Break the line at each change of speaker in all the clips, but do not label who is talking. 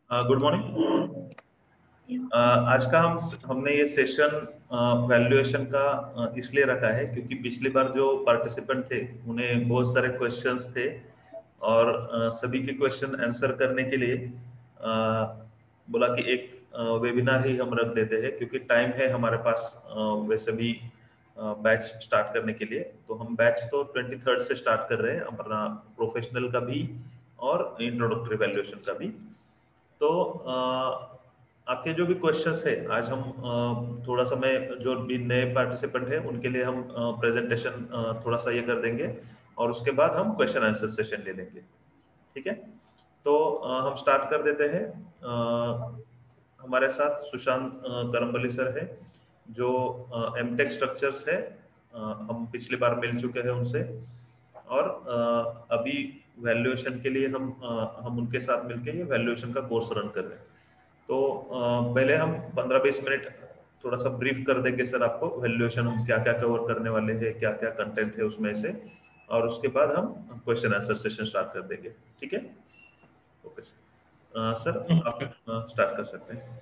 Good morning. आज का हमने ये सेशन वैल्यूएशन का इसलिए रखा है क्योंकि पिछली बार जो पार्टिसिपेंट थे उन्हें बहुत सारे क्वेश्चंस थे और सभी के क्वेश्चन आंसर करने के लिए बोला कि एक वेबिनार ही हम रख देते हैं क्योंकि टाइम है हमारे पास वैसे भी बैच स्टार्ट करने के लिए। तो हम बैच तो 23rd से स्टार्ट कर रहे हैं, अपना प्रोफेशनल का भी और इंट्रोडक्टरी वैल्यूएशन का भी। तो आपके जो भी क्वेश्चंस है आज हम थोड़ा समय जो भी नए पार्टिसिपेंट हैं उनके लिए हम प्रेजेंटेशन थोड़ा सा ये कर देंगे और उसके बाद हम क्वेश्चन आंसर सेशन ले लेंगे। ठीक है, तो हम स्टार्ट कर देते हैं। हमारे साथ सुशांत करम्बली सर है जो एमटेक स्ट्रक्चर्स है। हम पिछली बार मिल चुके हैं उनसे और अभी वैल्यूएशन के लिए हम उनके साथ मिलकर ये वैल्यूएशन का कोर्स रन कर रहे हैं। तो पहले हम 15-20 मिनट थोड़ा सा ब्रीफ कर देंगे सर आपको वैल्यूएशन हम क्या क्या कवर करने वाले हैं, क्या क्या कंटेंट है उसमें से, और उसके बाद हम क्वेश्चन आंसर सेशन स्टार्ट कर देंगे। ठीक है, ओके सर। सर आप स्टार्ट कर सकते हैं।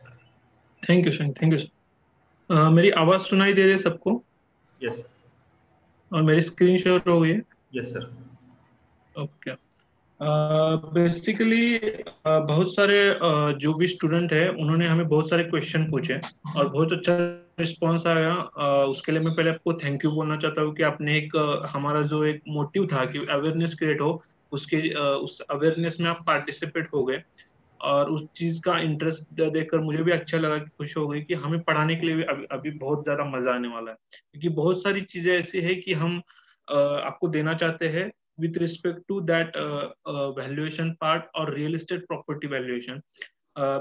Thank you sir, thank you sir. मेरी आवाज सुनाई दे रही है सबको?
यस
और मेरी स्क्रीन शेयर हो गई है?
Yes sir.
ओके। बेसिकली बहुत सारे जो भी स्टूडेंट है उन्होंने हमें बहुत सारे क्वेश्चन पूछे और बहुत अच्छा रिस्पांस आया। उसके लिए मैं पहले आपको थैंक यू बोलना चाहता हूँ कि आपने हमारा जो एक मोटिव था कि अवेयरनेस क्रिएट हो, उस अवेयरनेस में आप पार्टिसिपेट हो गए और उस चीज का इंटरेस्ट देखकर मुझे भी अच्छा लगा, कि खुशी हो गई कि हमें पढ़ाने के लिए भी अभी बहुत ज्यादा मजा आने वाला है, क्योंकि बहुत सारी चीजें ऐसी है कि हम आपको देना चाहते हैं with respect to that valuation part और real estate property valuation.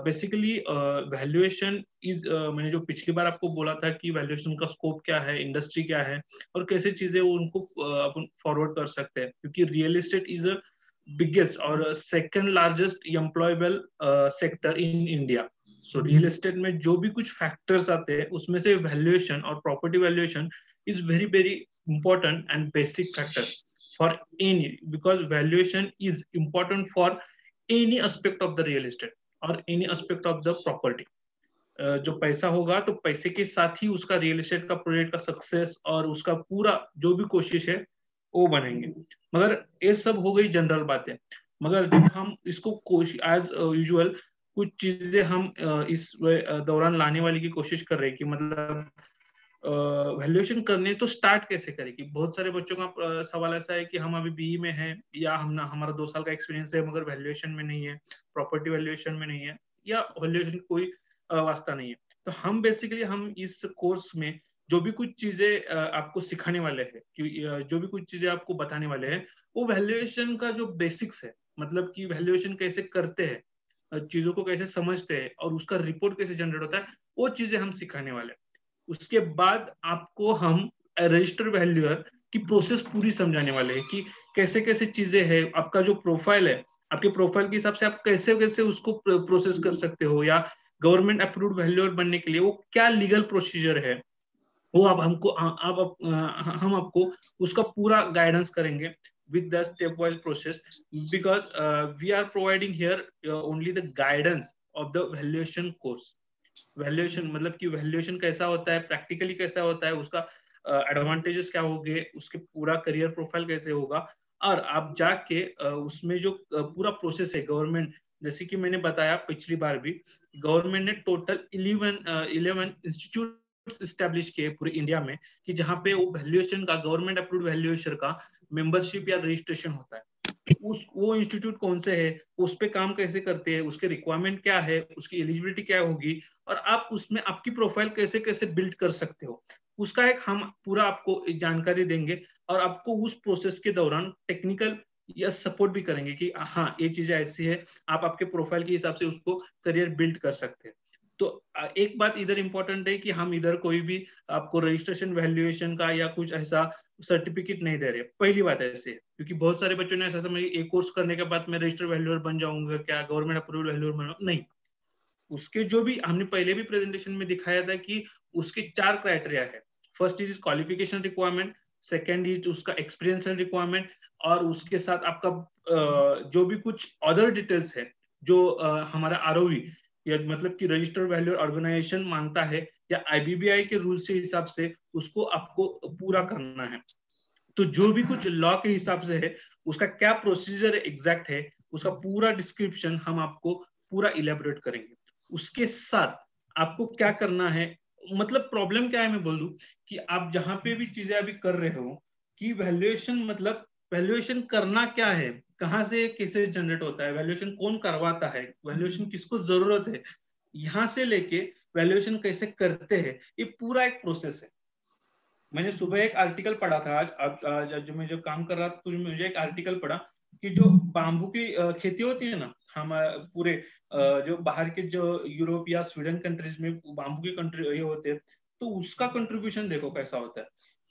Basically valuation is, मैंने जो पिछली बार आपको बोला था कि वैल्यूएशन का स्कोप क्या है, इंडस्ट्री क्या है और कैसे चीजें वो उनको अपन फॉरवर्ड कर सकते हैं, क्योंकि real estate is a biggest और second largest employable sector in India. So real estate में जो भी कुछ फैक्टर्स आते हैं उसमें से वैल्यूएशन और property valuation is very very important and basic factor for any, because valuation is important for any aspect of the real estate or any aspect of the property. जो पैसा होगा तो पैसे के साथ ही उसका रियल एस्टेट का प्रोजेक्ट का सक्सेस और उसका पूरा जो भी कोशिश है वो बनेंगे। मगर ये सब हो गई जनरल बातें। मगर जब हम इसको कोशिश एज यूजुअल कुछ चीजें हम इस दौरान लाने वाली की कोशिश कर रहे हैं कि मतलब वैल्यूएशन करने तो स्टार्ट कैसे करें, कि बहुत सारे बच्चों का सवाल ऐसा है कि हम अभी बीई में हैं या हमारा 2 साल का एक्सपीरियंस है मगर वैल्यूएशन में नहीं है, प्रॉपर्टी वैल्यूएशन में नहीं है या वैल्यूएशन कोई वास्ता नहीं है। तो हम बेसिकली हम इस कोर्स में जो भी कुछ चीजें आपको सिखाने वाले हैं, जो भी कुछ चीजें आपको बताने वाले हैं, वो वैल्यूएशन का जो बेसिक्स है, मतलब कि वैल्यूएशन कैसे करते हैं, चीजों को कैसे समझते हैं और उसका रिपोर्ट कैसे जनरेट होता है, वो चीजें हम सिखाने वाले हैं। उसके बाद आपको हम रजिस्टर वैल्यूअर की प्रोसेस पूरी समझाने वाले हैं कि कैसे कैसे चीजें हैं, आपका जो प्रोफाइल है, आपके प्रोफाइल के हिसाब से आप कैसे कैसे उसको प्रोसेस कर सकते हो, या गवर्नमेंट अप्रूव्ड वैल्यूअर बनने के लिए वो क्या लीगल प्रोसीजर है, वो आप हमको हम आपको उसका पूरा गाइडेंस करेंगे with the stepwise process, because we are providing here only the guidance of the valuation course. Valuation मतलब कि वैल्यूएशन कैसा होता है, प्रैक्टिकली कैसा होता है, उसका एडवांटेजेस क्या होंगे, उसके पूरा करियर प्रोफाइल कैसे होगा, और आप जाके उसमें जो पूरा प्रोसेस है गवर्नमेंट, जैसे कि मैंने बताया पिछली बार भी, गवर्नमेंट ने टोटल 11 इंस्टीट्यूट स्टैब्लिश किए पूरे इंडिया में, कि जहाँ पे वो वैल्यूएशन का, गवर्नमेंट अप्रूव्ड वैल्यूएशन का मेंबरशिप या रजिस्ट्रेशन होता है। वो इंस्टीट्यूट कौन से है, उस पे काम कैसे करते हैं, उसके रिक्वायरमेंट क्या है, उसकी एलिजिबिलिटी क्या होगी, और आप उसमें आपकी प्रोफाइल कैसे कैसे बिल्ड कर सकते हो, उसका एक हम पूरा आपको जानकारी देंगे और आपको उस प्रोसेस के दौरान टेक्निकल या सपोर्ट भी करेंगे कि हाँ ये चीजें ऐसी है, आप आपके प्रोफाइल के हिसाब से उसको करियर बिल्ड कर सकते हैं। तो एक बात इधर इंपॉर्टेंट है कि हम इधर कोई भी आपको रजिस्ट्रेशन वैल्यूएशन का या कुछ ऐसा सर्टिफिकेट नहीं दे रहे। पहली बात ऐसे है, क्योंकि बहुत सारे बच्चों ने ऐसा समझ, एक कोर्स करने के बाद मैं रजिस्टर वैल्यूअर बन जाऊंगा, क्या गवर्नमेंट अप्रूवल वैल्यूअर बन, नहीं। उसके जो भी हमने पहले भी प्रेजेंटेशन में दिखाया था कि उसके 4 क्राइटेरिया है। First is qualification requirement, second is उसका एक्सपीरियंस एंड रिक्वायरमेंट, और उसके साथ आपका जो भी कुछ अदर डिटेल्स है जो हमारा ROV या मतलब कि रजिस्टर्ड वैल्यू ऑर्गेनाइजेशन मांगता है या IBBI के रूल से हिसाब से उसको आपको पूरा करना है। तो जो भी कुछ लॉ के हिसाब से है उसका क्या प्रोसीजर एग्जैक्ट है, उसका पूरा डिस्क्रिप्शन हम आपको पूरा इलेबोरेट करेंगे। उसके साथ आपको क्या करना है, मतलब प्रॉब्लम क्या है मैं बोल दूं कि आप जहां पे भी चीजें अभी कर रहे हो कि वैल्यूएशन, मतलब वैल्यूएशन करना क्या है, कहाँ से कैसे जनरेट होता है, वैल्यूएशन कौन करवाता है, वैल्यूएशन किसको जरूरत है, यहाँ से लेके वैल्यूएशन कैसे करते हैं, ये पूरा एक प्रोसेस है। मैंने सुबह एक आर्टिकल पढ़ा था, आज जो मैं जो काम कर रहा था तो मुझे एक आर्टिकल पढ़ा कि जो बाम्बू की खेती होती है ना, हम पूरे जो बाहर के जो यूरोप या स्वीडन कंट्रीज में बाम्बू के कंट्री ये होते हैं, तो उसका कंट्रीब्यूशन देखो कैसा होता है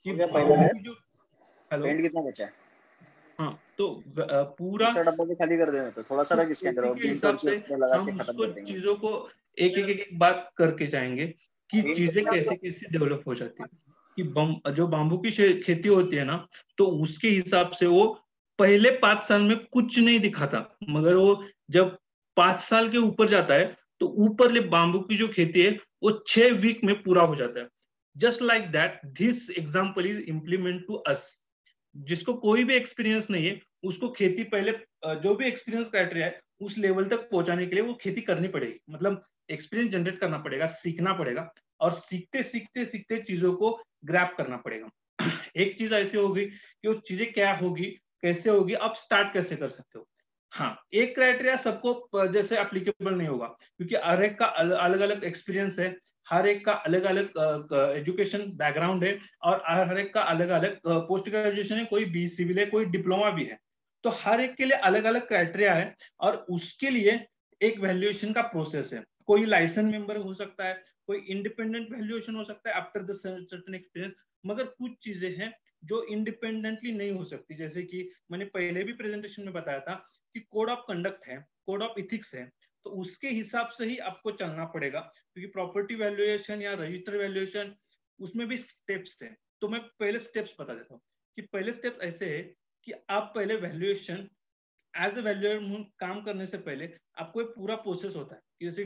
कि बाम्बू की जो, हेलो
पेंट कितना बचा है?
हाँ, तो पूरा
दूसरा डब्बा भी खाली कर देना, तो थोड़ा सा रख इसके अंदर
खेती
और
के
बीम तोड़
हिसाब
के
से
उसमें लगा के
हम
खत्म
उसको
कर देंगे।
चीजों को एक बात करके जाएंगे कि चीजें कैसे कैसे डेवलप हो जाती है। कि जो बाम्बू की खेती होती है ना, तो उसके हिसाब से वो पहले 5 साल में कुछ नहीं दिखाता, मगर वो जब 5 साल के ऊपर जाता है तो ऊपरले बाम्बू की जो खेती है वो 6 वीक में पूरा हो जाता है। Just like that this example is implement to us. जिसको कोई भी एक्सपीरियंस नहीं है उसको खेती पहले जो भी एक्सपीरियंस क्राइटेरिया है उस लेवल तक पहुंचाने के लिए वो खेती करनी पड़ेगी, मतलब एक्सपीरियंस जनरेट करना पड़ेगा, सीखना पड़ेगा, और सीखते सीखते सीखते चीजों को ग्रैप करना पड़ेगा। एक चीज ऐसी होगी कि वो चीजें क्या होगी, कैसे होगी, आप स्टार्ट कैसे कर सकते हो। हाँ, एक क्राइटेरिया सबको जैसे एप्लीकेबल नहीं होगा क्योंकि हर एक का अलग अलग एक्सपीरियंस है, हर एक का अलग अलग एजुकेशन बैकग्राउंड है, और हर एक का अलग अलग पोस्ट ग्रेजुएशन है, कोई बी सिविल है, कोई डिप्लोमा भी है। तो हर एक के लिए अलग अलग क्राइटेरिया है और उसके लिए एक वैल्यूएशन का प्रोसेस है। कोई लाइसेंस मेंबर हो सकता है, कोई इंडिपेंडेंट वैल्यूएशन हो सकता है आफ्टर द सर्टेन एक्सपीरियंस, मगर कुछ चीजें हैं जो इंडिपेंडेंटली नहीं हो सकती। जैसे कि मैंने पहले भी प्रेजेंटेशन में बताया था कि कोड ऑफ कंडक्ट है, कोड ऑफ इथिक्स है, तो उसके हिसाब से ही आपको चलना पड़ेगा क्योंकि प्रॉपर्टी वैल्यूएशन या रजिस्टर वैल्यूएशन उसमें भी स्टेप्स है। तो मैं पहले स्टेप्स बता देता हूँ कि पहले स्टेप ऐसे है कि आप पहले वैल्यूएशन एज ए वैल्यूएटर काम करने से पहले आपको एक पूरा प्रोसेस होता है, जैसे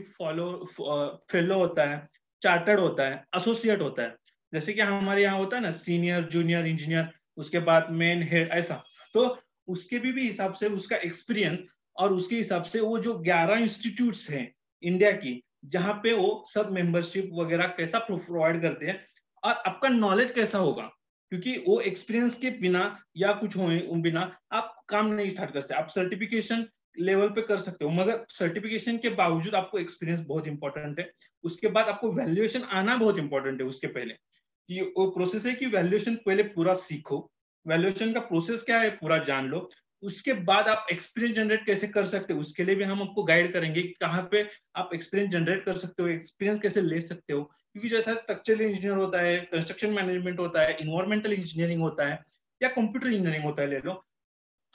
फेलो होता है, चार्टर्ड होता है, एसोसिएट होता है। जैसे कि हमारे यहाँ होता है ना सीनियर, जूनियर, इंजीनियर, उसके बाद मेन, हेड, ऐसा। तो उसके भी हिसाब से उसका एक्सपीरियंस और उसके हिसाब से वो जो 11 इंस्टीट्यूट्स हैं इंडिया की जहाँ पे वो सब मेंबरशिप वगैरह कैसा प्रोवाइड करते हैं और आपका नॉलेज कैसा होगा, क्योंकि वो एक्सपीरियंस के बिना या कुछ हो बिना आप काम नहीं स्टार्ट करते। आप सर्टिफिकेशन लेवल पे कर सकते हो, मगर सर्टिफिकेशन के बावजूद आपको एक्सपीरियंस बहुत इंपॉर्टेंट है। उसके बाद आपको वैल्यूएशन आना बहुत इंपॉर्टेंट है। उसके पहले कि वो प्रोसेस है कि वैल्यूएशन पहले पूरा सीखो, वैल्यूएशन का प्रोसेस क्या है पूरा जान लो, उसके बाद आप एक्सपीरियंस जनरेट कैसे कर सकते हो उसके लिए भी हम आपको गाइड करेंगे कि कहाँ पे आप एक्सपीरियंस जनरेट कर सकते हो, एक्सपीरियंस कैसे ले सकते हो। क्योंकि जैसा स्ट्रक्चरल इंजीनियर होता है, कंस्ट्रक्शन मैनेजमेंट होता है, इन्वायरमेंटल इंजीनियरिंग होता है या कंप्यूटर इंजीनियरिंग होता है, ले लो,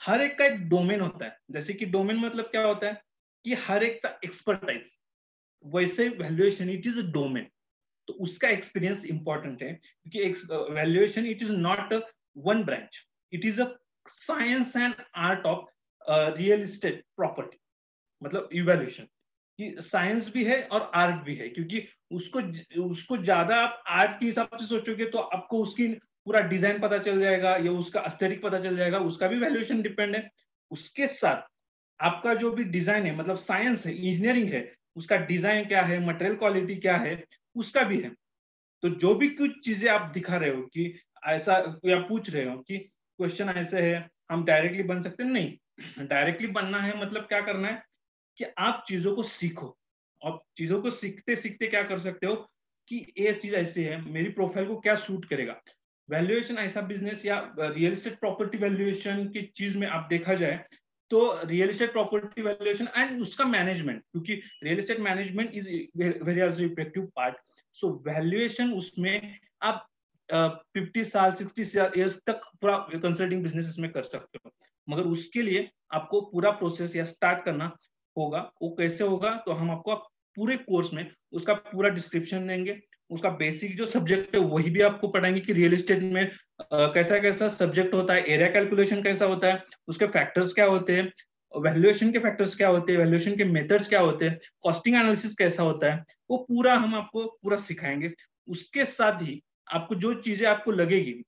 हर एक का एक डोमेन होता है। जैसे कि डोमेन मतलब क्या होता है कि हर एक का एक्सपर्टाइज, वैसे valuation it is a domain, तो उसका एक्सपीरियंस इंपॉर्टेंट है क्योंकि valuation it is not one branch, it is a science and art of real estate property. मतलब इवैल्यूएशन कि साइंस भी है और आर्ट भी है, क्योंकि उसको ज्यादा आप आर्ट के हिसाब से सोचोगे तो आपको उसकी पूरा डिजाइन पता चल जाएगा या उसका एस्थेटिक पता चल जाएगा, उसका भी वैल्यूएशन डिपेंड है। उसके साथ आपका जो भी डिजाइन है, मतलब साइंस है, इंजीनियरिंग है, उसका डिजाइन क्या है, मटेरियल क्वालिटी क्या है, उसका भी है। तो जो भी कुछ चीजें आप दिखा रहे हो कि ऐसा या पूछ रहे हो कि क्वेश्चन ऐसे है हम डायरेक्टली बन सकते हैं, नहीं, डायरेक्टली बनना है मतलब क्या करना है कि आप चीजों को सीखो। और चीजों को सीखते सीखते क्या कर सकते हो कि ये चीज ऐसी है, मेरी प्रोफाइल को क्या सूट करेगा। वैल्यूएशन ऐसा बिजनेस या रियल एस्टेट प्रॉपर्टी वैल्यूएशन की चीज में आप देखा जाए तो real estate property valuation and उसका मैनेजमेंट, क्योंकि real estate management is very also effective part. So valuation उसमें आप 50 साल 60 ईयर्स तक पूरा कंसल्टिंग बिजनेस इसमें कर सकते हो, मगर उसके लिए आपको पूरा प्रोसेस या स्टार्ट करना होगा। वो कैसे होगा तो हम आपको पूरे कोर्स में उसका पूरा डिस्क्रिप्शन देंगे, उसका बेसिक जो सब्जेक्ट है वही भी आपको पढ़ाएंगे कि रियल एस्टेट में कैसा कैसा सब्जेक्ट होता है, एरिया कैलकुलेशन कैसा होता है, उसके फैक्टर्स क्या होते हैं, वैल्यूएशन के फैक्टर्स क्या होते हैं, वैल्यूएशन के मेथड्स क्या होते हैं, कॉस्टिंग एनालिसिस कैसा होता है, वो पूरा हम आपको पूरा सिखाएंगे। उसके साथ ही आपको जो चीजें आपको लगेगी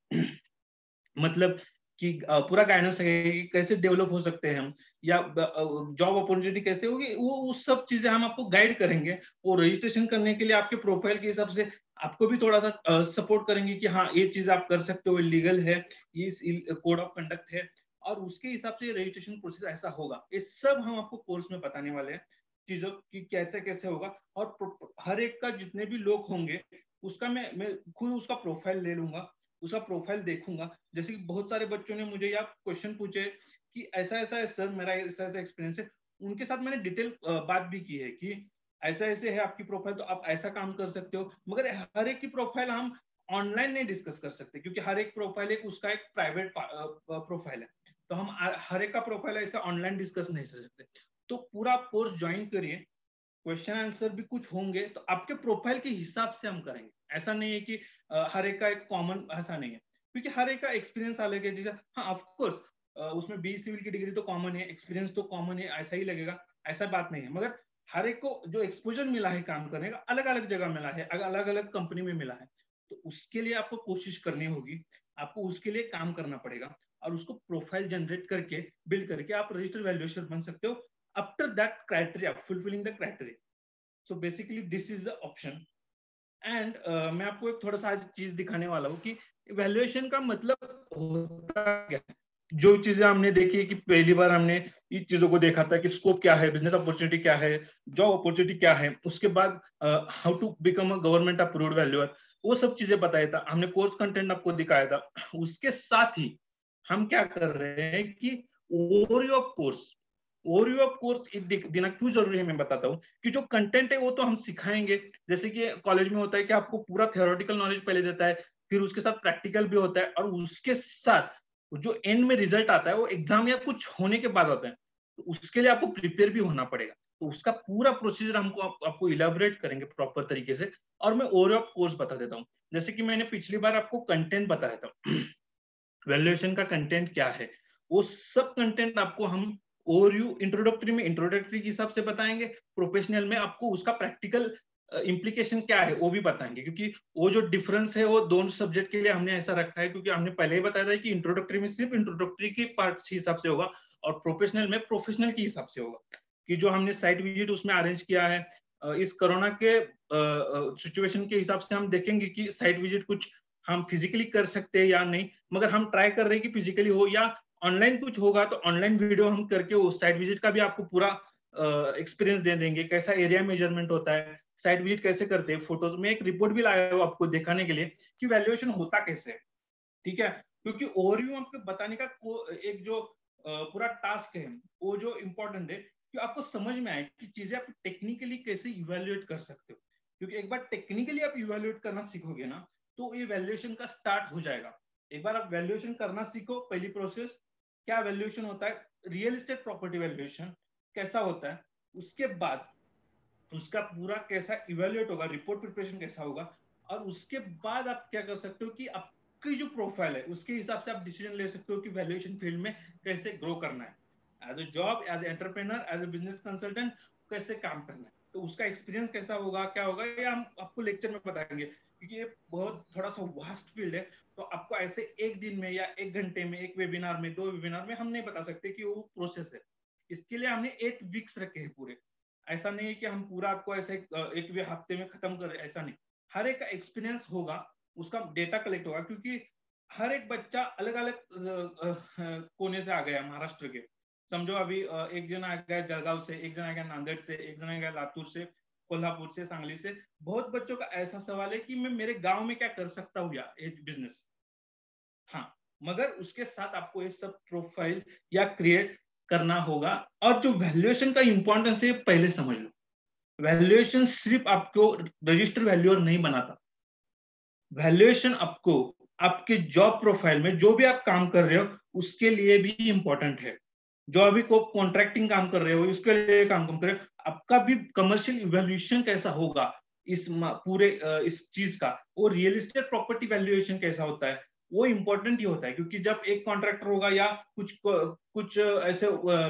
मतलब कि पूरा गाइडेंस लगेगा कि कैसे डेवलप हो सकते हैं हम, या जॉब अपॉर्चुनिटी कैसे होगी, वो उस सब चीजें हम आपको गाइड करेंगे। वो रजिस्ट्रेशन करने के लिए आपके प्रोफाइल के हिसाब से आपको भी थोड़ा सा सपोर्ट करेंगे कि हाँ ये चीज आप कर सकते हो, लीगल है, ये कोड ऑफ कंडक्ट है, और उसके हिसाब से रजिस्ट्रेशन प्रोसेस ऐसा होगा। ये सब हम आपको कोर्स में बताने वाले हैं चीजों की कैसे कैसे होगा। और हर एक का जितने भी लोग होंगे उसका मैं खुद उसका प्रोफाइल ले लूंगा, उसका प्रोफाइल देखूंगा। जैसे कि बहुत सारे बच्चों ने मुझे या क्वेश्चन पूछे कि ऐसा ऐसा है सर, मेरा ऐसा ऐसा एक्सपीरियंस है, उनके साथ मैंने डिटेल बात भी की है कि ऐसा ऐसे है आपकी प्रोफाइल, तो आप ऐसा काम कर सकते हो। मगर हर एक की प्रोफाइल हम ऑनलाइन नहीं डिस्कस कर सकते, क्योंकि हर एक प्रोफाइल एक उसका एक प्राइवेट प्रोफाइल है, तो हम हर एक का प्रोफाइल ऐसा ऑनलाइन डिस्कस नहीं कर सकते। तो पूरा कोर्स ज्वाइन करिए, क्वेश्चन आंसर भी कुछ होंगे तो आपके प्रोफाइल के हिसाब से हम करेंगे। ऐसा नहीं है कि हर एक का एक कॉमन, ऐसा नहीं है, क्योंकि हर एक का एक्सपीरियंस अलग है। जैसे हाँ ऑफ कोर्स उसमें बी सिविल की डिग्री तो कॉमन है, एक्सपीरियंस तो कॉमन है, ऐसा ही लगेगा, ऐसा बात नहीं है। मगर हर एक को जो एक्सपोजर मिला है काम करने का, अलग अलग जगह मिला है, अलग अलग कंपनी में मिला है, तो उसके लिए आपको कोशिश करनी होगी, आपको उसके लिए काम करना पड़ेगा, और उसको प्रोफाइल जनरेट करके बिल्ड करके आप रजिस्टर्ड वैल्यूएशर बन सकते हो after that criteria, fulfilling the criteria. So basically this is the option. And मैं आपको एक थोड़ा सा आज चीज दिखाने वाला हूँ कि वैल्यूएशन का मतलब होता क्या है। जो चीजें हमने देखी कि पहली बार हमने इन चीजों को देखा था कि स्कोप क्या है, बिजनेस अपॉर्चुनिटी क्या है, जॉब अपॉर्चुनिटी क्या है, उसके बाद how to become a government approved valuer, वो सब चीजें बताया था हमने, कोर्स कंटेंट आपको दिखाया था। उसके साथ ही हम क्या कर रहे हैं कि overview of course, overview of course देना क्यों जरूरी है मैं बताता हूँ कि जो कंटेंट है वो तो हम सिखाएंगे। जैसे कि कॉलेज में होता है कि आपको पूरा थियोरेटिकल नॉलेज पहले देता है, फिर उसके साथ प्रैक्टिकल भी होता है, और उसके साथ जो एंड में रिजल्ट आता है वो एग्जाम या कुछ होने के बाद होता है, तो उसके लिए आपको प्रिपेयर भी होना पड़ेगा। तो उसका पूरा प्रोसीजर हमको आपको इलेबोरेट करेंगे प्रॉपर तरीके से, और मैं ओवरव्यू ऑफ कोर्स बता देता हूँ। जैसे कि मैंने पिछली बार आपको कंटेंट बताया था वैल्यूएशन का कंटेंट क्या है, वो सब कंटेंट आपको हम ओवरव्यू इंट्रोडक्टरी में इंट्रोडक्टरी के हिसाब से बताएंगे, प्रोफेशनल में आपको उसका प्रैक्टिकल इम्प्लीकेशन क्या है वो भी बताएंगे। क्योंकि वो जो डिफरेंस है वो दोनों सब्जेक्ट के लिए हमने ऐसा रखा है, क्योंकि हमने पहले ही बताया था कि इंट्रोडक्टरी में सिर्फ इंट्रोडक्टरी के पार्ट्स के हिसाब से होगा, और प्रोफेशनल में प्रोफेशनल के हिसाब से होगा। कि जो हमने साइट विजिट उसमें अरेंज किया है, इस कोरोना के सिचुएशन के हिसाब से हम देखेंगे कि साइट विजिट कुछ हम फिजिकली कर सकते हैं या नहीं, मगर हम ट्राई कर रहे हैं कि फिजिकली हो, या ऑनलाइन कुछ होगा तो ऑनलाइन वीडियो हम करके उस साइट विजिट का भी आपको पूरा एक्सपीरियंस दे देंगे, कैसा एरिया मेजरमेंट होता है, साइट विजिट कैसे करते हैं, फोटोज में एक रिपोर्ट भी लाया हो आपको दिखाने के लिए कि वैल्यूएशन होता कैसे है। ठीक है, क्योंकि ओवरव्यू आपको बताने का एक जो पूरा टास्क है वो जो इम्पोर्टेंट है कि आपको समझ में आए कि चीजें आप टेक्निकली कैसे इवेल्युएट कर सकते हो। क्योंकि एक बार टेक्निकली आप इवेल्युएट करना सीखोगे ना तो ये वैल्यूएशन का स्टार्ट हो जाएगा। एक बार आप वैल्यूएशन करना सीखो, पहली प्रोसेस क्या वैल्यूएशन होता है, रियल एस्टेट प्रॉपर्टी वैल्यूएशन कैसा होता है, उसके बाद उसका पूरा कैसा इवेल्युएट होगा, रिपोर्ट प्रिपरेशन कैसा होगा, और उसके बाद आप क्या कर सकते हो कि आपकी जो प्रोफाइल है उसके हिसाब से आप डिसीजन ले सकते हो कि वैल्यूएशन फील्ड में कैसे ग्रो करना है, as a job, as a entrepreneur, as a business consultant कैसे काम करना है। तो उसका एक्सपीरियंस कैसा होगा, क्या होगा, ये हम आपको लेक्चर में बताएंगे, क्योंकि ये बहुत थोड़ा सा वास्ट फील्ड है। तो आपको ऐसे एक दिन में या एक घंटे में, एक वेबिनार में, 2 वेबिनार में हम नहीं बता सकते कि वो प्रोसेस है। इसके लिए हमने 8 वीक्स रखे हैं पूरे। ऐसा नहीं है कि हम पूरा आपको ऐसे एक हफ्ते में खत्म करें, ऐसा नहीं। हर एक का एक्सपीरियंस होगा, उसका डेटा कलेक्ट होगा, क्योंकि हर एक बच्चा अलग अलग कोने से आ गया महाराष्ट्र के। समझो अभी एक जन आ गया जलगांव से, एक जन आ गया नांदेड़ से, एक जन आ गया लातूर से, कोल्हापुर से, सांगली से। बहुत बच्चों का ऐसा सवाल है कि मैं मेरे गांव में क्या कर सकता हूँ या बिजनेस। हाँ, मगर उसके साथ आपको ये सब प्रोफाइल या क्रिएट करना होगा। और जो वैल्यूएशन का इंपॉर्टेंस है पहले समझ लो, वैल्यूएशन सिर्फ आपको रजिस्टर वैल्यूअर नहीं बनाता, वैल्यूएशन आपको आपके जॉब प्रोफाइल में जो भी आप काम कर रहे हो उसके लिए भी इंपॉर्टेंट है। जो अभी को कॉन्ट्रैक्टिंग काम कर रहे हो उसके लिए काम कर रहे हो, आपका भी कमर्शियल इवैल्यूएशन कैसा होगा इस पूरे इस चीज का, वो रियल एस्टेट प्रॉपर्टी वैल्यूएशन कैसा होता है, वो इम्पोर्टेंट ही होता है, क्योंकि जब एक कॉन्ट्रैक्टर होगा या कुछ ऐसे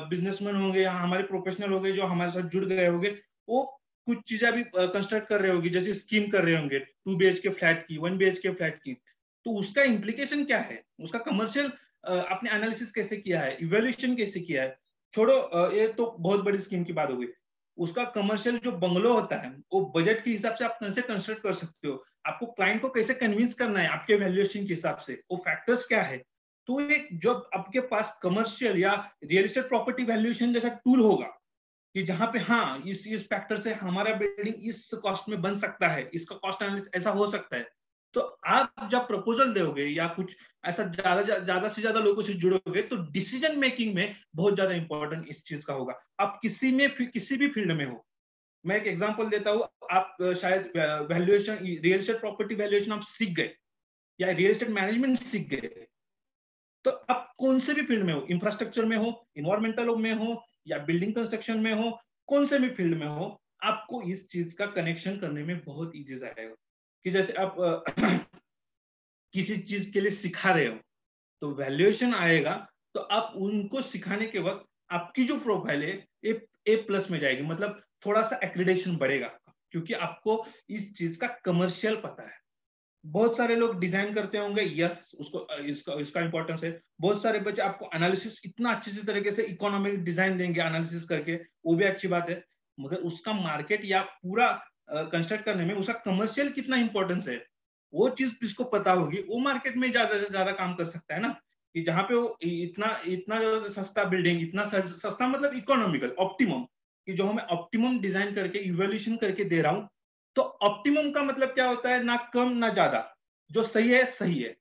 बिजनेसमैन होंगे या हमारे प्रोफेशनल होंगे जो हमारे साथ जुड़ गए होंगे, वो कुछ चीजें भी कंस्ट्रक्ट कर रहे होंगे, जैसे स्कीम कर रहे होंगे 2 BHK फ्लैट की, 1 BHK फ्लैट की, तो उसका इम्प्लीकेशन क्या है, उसका कमर्शियल आपने एनालिसिस कैसे किया है, इवेल्युएशन कैसे किया है। छोड़ो ये तो बहुत बड़ी स्कीम की बात हो गई, उसका कमर्शियल जो बंगलो होता है वो बजट के हिसाब से आप कैसे कंस्ट्रक्ट कर सकते हो, आपको क्लाइंट को कैसे कन्विंस करना है आपके वैल्यूएशन के हिसाब से, वो फैक्टर्स क्या है। तो एक जब आपके पास कमर्शियल या रियल एस्टेट प्रॉपर्टी वैल्यूएशन जैसा टूल होगा कि जहां पे हाँ इस फैक्टर से हमारा बिल्डिंग इस कॉस्ट में बन सकता है, इसका कॉस्ट एनालिसिस ऐसा हो सकता है, तो आप जब प्रपोजल दोगे या कुछ ऐसा ज्यादा से ज्यादा लोगों से जुड़ोगे तो डिसीजन मेकिंग में बहुत ज्यादा इंपॉर्टेंट इस चीज का होगा। आप किसी भी फील्ड में हो, मैं एक एग्जांपल देता हूँ, आप शायद valuation real estate property valuation आप सीख गए या रियल एस्टेट मैनेजमेंट सीख गए, तो आप कौन से भी फील्ड में हो, इंफ्रास्ट्रक्चर में हो, इन्वायरमेंटल में हो या बिल्डिंग कंस्ट्रक्शन में हो, कौन से भी फील्ड में हो, आपको इस चीज का कनेक्शन करने में बहुत इजी जाएगा। कि जैसे आप किसी चीज के लिए सिखा रहे हो तो वैल्यूएशन आएगा, तो आप उनको सिखाने के वक्त आपकी जो प्रोफाइल है A+ में जाएगी, मतलब थोड़ा सा एक्रीडेशन बढ़ेगा, क्योंकि आपको इस चीज का कमर्शियल पता है। बहुत सारे लोग डिजाइन करते होंगे, यस उसको इसका इंपॉर्टेंस है। बहुत सारे बच्चे आपको एनालिसिस इतना अच्छे से तरीके से इकोनॉमिक डिजाइन देंगे एनालिसिस करके, वो भी अच्छी बात है, मगर उसका मार्केट या पूरा कंस्ट्रक्ट करने में उसका कमर्शियल कितना इंपॉर्टेंस है, वो चीज जिसको पता होगी वो मार्केट में ज्यादा से ज्यादा काम कर सकता है ना। कि जहाँ पे वो इतना इतना सस्ता बिल्डिंग, इतना सस्ता मतलब इकोनॉमिकल ऑप्टिमम, कि जो मैं ऑप्टिमम डिजाइन करके इवैल्यूएशन करके दे रहा हूँ, तो ऑप्टिमम का मतलब क्या होता है, ना कम ना ज्यादा, जो सही है सही है,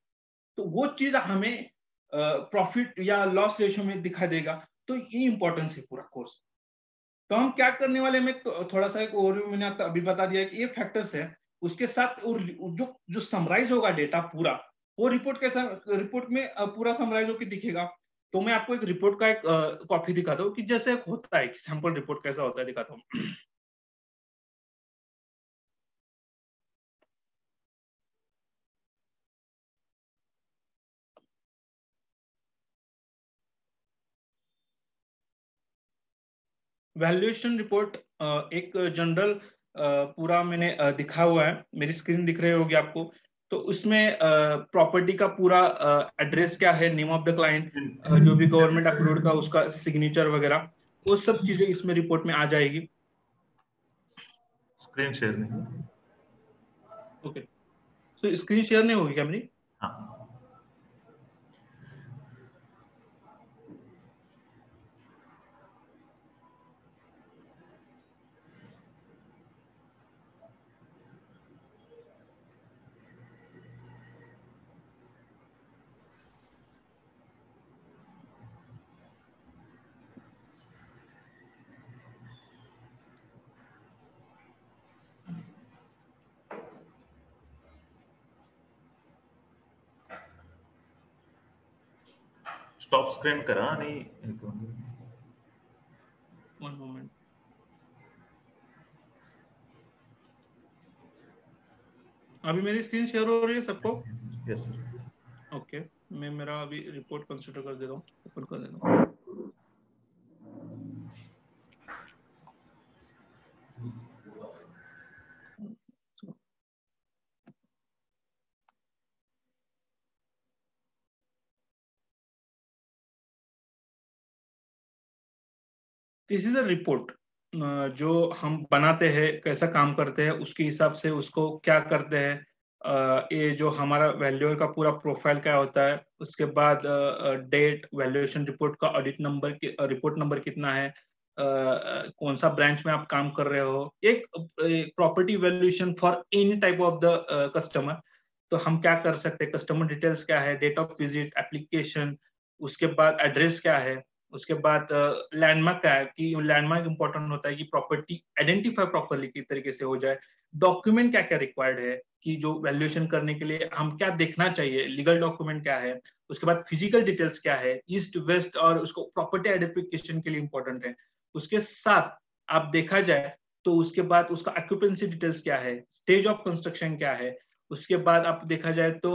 तो वो चीज हमें प्रॉफिट या लॉस रेशियो में दिखा देगा। तो ये इंपॉर्टेंस है पूरा कोर्स। तो हम क्या करने वाले, में थोड़ा सा एक ओवरव्यू मैंने अभी बता दिया कि ये फैक्टर्स है, उसके साथ जो जो समराइज होगा डेटा पूरा, वो रिपोर्ट कैसा, रिपोर्ट में पूरा समराइज होकर दिखेगा। तो मैं आपको एक रिपोर्ट का एक कॉपी दिखाता हूँ कि जैसे होता है सैंपल रिपोर्ट कैसा होता है, दिखाता हूँ। वैल्यूएशन रिपोर्ट एक जनरल पूरा मैंने दिखा हुआ है, मेरी स्क्रीन दिख रही होगी आपको। तो उसमें प्रॉपर्टी का पूरा एड्रेस क्या है, नेम ऑफ द क्लाइंट, जो भी गवर्नमेंट अप्रूव्ड का उसका सिग्नेचर वगैरह, वो सब चीजें इसमें रिपोर्ट में आ जाएगी।
स्क्रीन शेयर नहीं।
ओके, तो स्क्रीन शेयर नहीं होगी क्या मेरी?
हाँ, स्टॉप स्क्रीन करा नहीं,
वन मोमेंट। अभी मेरी स्क्रीन शेयर हो रही है सबको?
Yes sir.
ओके, मैं मेरा अभी रिपोर्ट कंसिडर कर दे रहा हूँ, ओपन कर देता हूँ। दिस इज अ रिपोर्ट जो हम बनाते हैं, कैसा काम करते हैं उसके हिसाब से उसको क्या करते हैं। ये जो हमारा वैल्यूअर का पूरा प्रोफाइल क्या होता है, उसके बाद डेट, वैल्यूएशन रिपोर्ट का ऑडिट नंबर, रिपोर्ट नंबर कितना है, कौन सा ब्रांच में आप काम कर रहे हो, एक property valuation for any type of the customer. तो हम क्या कर सकते हैं, कस्टमर डिटेल्स क्या है, डेट ऑफ विजिट, एप्लीकेशन, उसके बाद एड्रेस क्या है, उसके बाद लैंडमार्क क्या है, कि लैंडमार्क इंपॉर्टेंट होता है कि प्रॉपर्टी आइडेंटिफाई प्रॉपर्ली की तरीके से हो जाए। डॉक्यूमेंट क्या क्या रिक्वायर्ड है, कि जो वैल्यूएशन करने के लिए हम क्या देखना चाहिए, लीगल डॉक्यूमेंट क्या है, उसके बाद फिजिकल डिटेल्स क्या है, ईस्ट वेस्ट, और उसको प्रॉपर्टी आइडेंटिफिकेशन के लिए इंपॉर्टेंट है। उसके साथ आप देखा जाए तो उसके बाद उसका ऑक्यूपेंसी डिटेल्स क्या है, स्टेज ऑफ कंस्ट्रक्शन क्या है, उसके बाद आप देखा जाए तो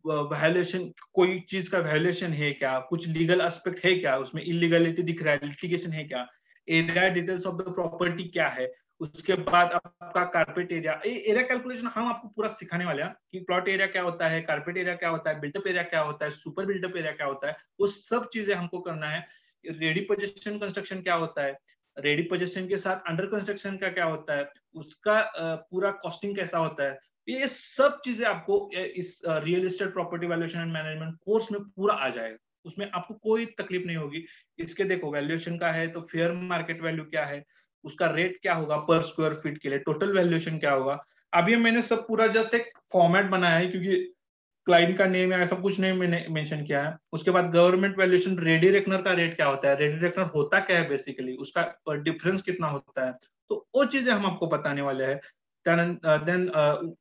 वैल्यूएशन, कोई चीज का वैल्यूएशन है क्या, कुछ लीगल एस्पेक्ट है क्या, उसमें इलीगलिटी दिख रहा है, लिटिगेशन है क्या, area details of the property क्या है, उसके बाद आपका कारपेट एरिया कैलकुलेशन हम आपको पूरा सिखाने वाले हैं कि प्लॉट एरिया क्या होता है, कारपेट एरिया क्या होता है, बिल्टअप एरिया क्या होता है, सुपर बिल्टअप एरिया क्या होता है, वो सब चीजें हमको करना है। रेडी पोजीशन कंस्ट्रक्शन क्या होता है, रेडी पोजीशन के साथ अंडर कंस्ट्रक्शन का क्या होता है, उसका पूरा कॉस्टिंग कैसा होता है, ये सब चीजें आपको इस real estate property valuation and management course में पूरा आ जाएगा। उसमें आपको कोई तकलीफ नहीं होगी। इसके देखो वैल्यूएशन का है तो फेयर मार्केट वैल्यू क्या है, उसका रेट क्या होगा पर स्क्वायर फीट के लिए, टोटल वैल्यूएशन क्या होगा। अब ये मैंने सब पूरा जस्ट एक फॉर्मेट बनाया है क्योंकि क्लाइंट का नेम है, ऐसा कुछ नहीं मैंने मेंशन किया है। उसके बाद गवर्नमेंट वैल्यूएशन, रेडी रेकनर का रेट क्या होता है, रेडी रेकनर होता क्या है बेसिकली, उसका डिफरेंस कितना होता है, तो वो चीजें हम आपको बताने वाले हैं। Then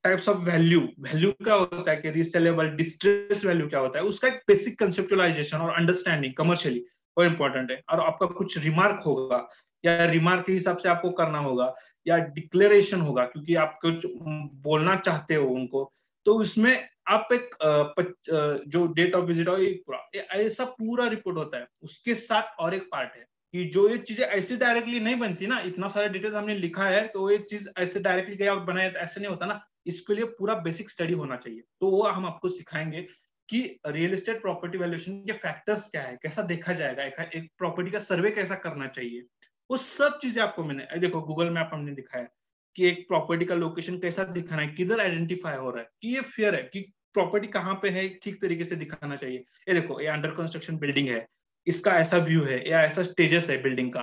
types of value, value क्या होता है कि रीसेलेबल, डिस्ट्रेस वैल्यू क्या होता है, उसका एक बेसिक कंसेप्चुअलाइजेशन और अंडरस्टैंडिंग कमर्शियली वो इंपॉर्टेंट है। और आपका कुछ रिमार्क होगा या रिमार्क के हिसाब से आपको करना होगा या डिक्लेरेशन होगा क्योंकि आप कुछ बोलना चाहते हो उनको, तो उसमें आप एक जो डेट ऑफ विजिट हो ऐसा पूरा रिपोर्ट होता है। उसके साथ और एक पार्ट है कि जो ये चीजें ऐसे डायरेक्टली नहीं बनती ना, इतना सारा डिटेल्स हमने लिखा है तो ये चीज ऐसे डायरेक्टली गया और बनाया ऐसे नहीं होता ना, इसके लिए पूरा बेसिक स्टडी होना चाहिए। तो वो हम आपको सिखाएंगे कि रियल एस्टेट प्रॉपर्टी वैल्यूएशन के फैक्टर्स क्या है, कैसा देखा जाएगा, एक प्रॉपर्टी का सर्वे कैसा करना चाहिए, वो सब चीजें आपको मैंने देखो गूगल मैप हमने दिखाया कि एक प्रॉपर्टी का लोकेशन कैसा दिखाना है, किधर आइडेंटिफाई हो रहा है कि ये फेयर है, कि प्रॉपर्टी कहाँ पे है, ठीक तरीके से दिखाना चाहिए। ये देखो ये अंडर कंस्ट्रक्शन बिल्डिंग है, इसका ऐसा व्यू है या ऐसा स्टेजेस है बिल्डिंग का,